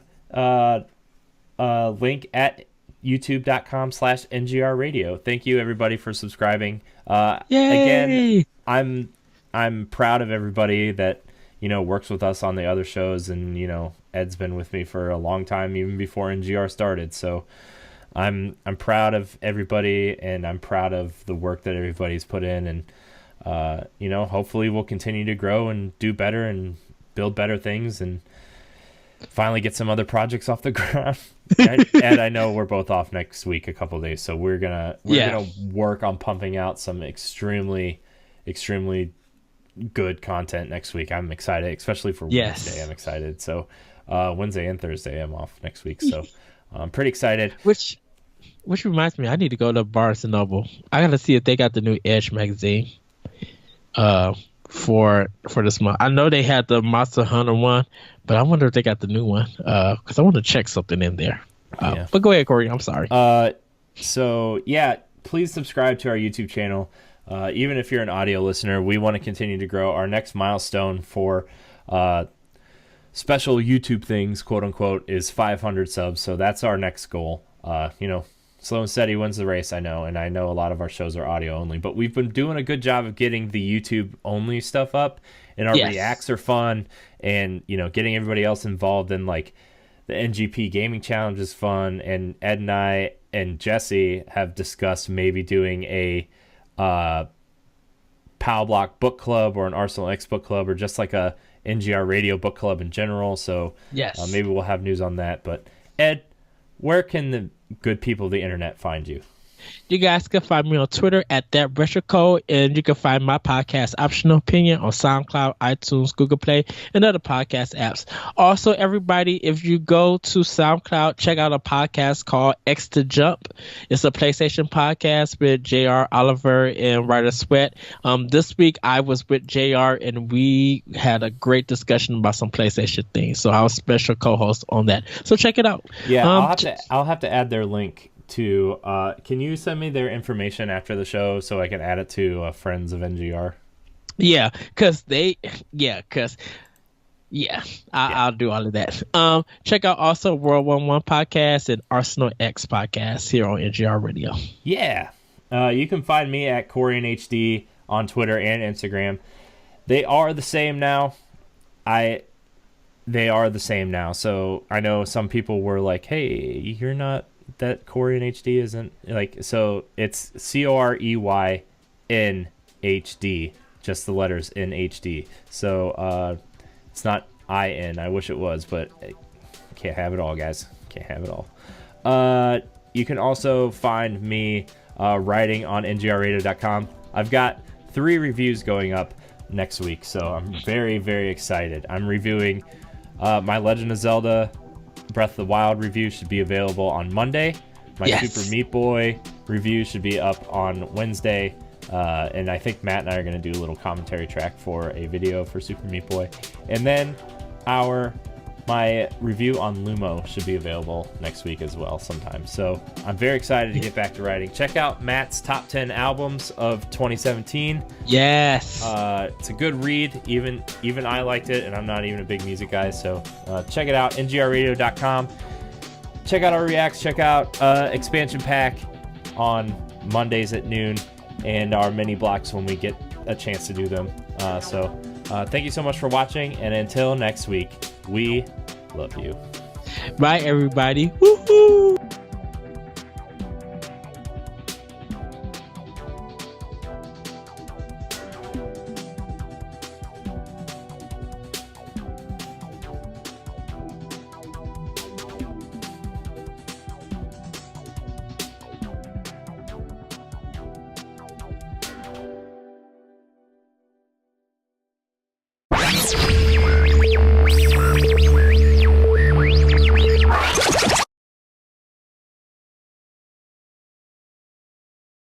link at youtube.com/NGR Radio. Thank you, everybody, for subscribing. Again, I'm proud of everybody that, you know, works with us on the other shows, and, you know, Ed's been with me for a long time, even before NGR started. So I'm proud of everybody, and I'm proud of the work that everybody's put in, and you know, hopefully we'll continue to grow and do better and build better things and finally get some other projects off the ground. And I know we're both off next week a couple of days, so we're gonna work on pumping out some extremely good content next week. I'm excited, especially for Wednesday. I'm excited. So Wednesday and Thursday I'm off next week, so I'm pretty excited. Which reminds me, I need to go to Barnes & Noble. I gotta see if they got the new Edge magazine for this month. I know they had the Monster Hunter one, but I wonder if they got the new one, because I want to check something in there. But go ahead, Corey. I'm sorry. So yeah, please subscribe to our YouTube channel. Even if you're an audio listener, we want to continue to grow. Our next milestone for special YouTube things, quote unquote, is 500 subs. So that's our next goal. You know, slow and steady wins the race, I know, and I know a lot of our shows are audio only, but we've been doing a good job of getting the YouTube only stuff up, and our reacts are fun, and, you know, getting everybody else involved in, like, the NGP Gaming Challenge is fun, and Ed and I and Jesse have discussed maybe doing a Pow Block book club or an Arsenal X book club, or just like a NGR Radio book club in general. So maybe we'll have news on that. But Ed, where can the good people of the internet find you? You guys can find me on Twitter at that retro code, and you can find my podcast Optional Opinion on SoundCloud, iTunes, Google Play, and other podcast apps. Also, everybody, if you go to SoundCloud, check out a podcast called X to Jump. It's a PlayStation podcast with JR, Oliver, and Ryder Sweat. This week I was with JR, and we had a great discussion about some PlayStation things. So I was special co-host on that. So check it out. Yeah, I'll have to add their link to can you send me their information after the show so I can add it to Friends of NGR? I'll do all of that. Check out also World 11 podcast and Arsenal X podcast here on NGR Radio. You can find me at Corey and HD on Twitter and Instagram. They are the same now. So I know some people were like, hey, you're not that Corey in HD isn't like, so it's COREYNHD just the letters NHD. So it's not IN. I wish it was, but can't have it all, guys. Can't have it all. You can also find me writing on ngrradio.com. I've got 3 reviews going up next week, so I'm very, very excited. I'm reviewing my Legend of Zelda Breath of the Wild review should be available on Monday. My Super Meat Boy review should be up on Wednesday. And I think Matt and I are going to do a little commentary track for a video for Super Meat Boy. And then my review on Lumo should be available next week as well sometime. So I'm very excited to get back to writing. Check out Matt's top 10 albums of 2017. Yes. It's a good read. Even I liked it, and I'm not even a big music guy. So check it out, ngrradio.com. Check out our reacts. Check out Expansion Pack on Mondays at noon, and our mini blocks when we get a chance to do them. So thank you so much for watching, and until next week, we love you. Bye, everybody. Woohoo!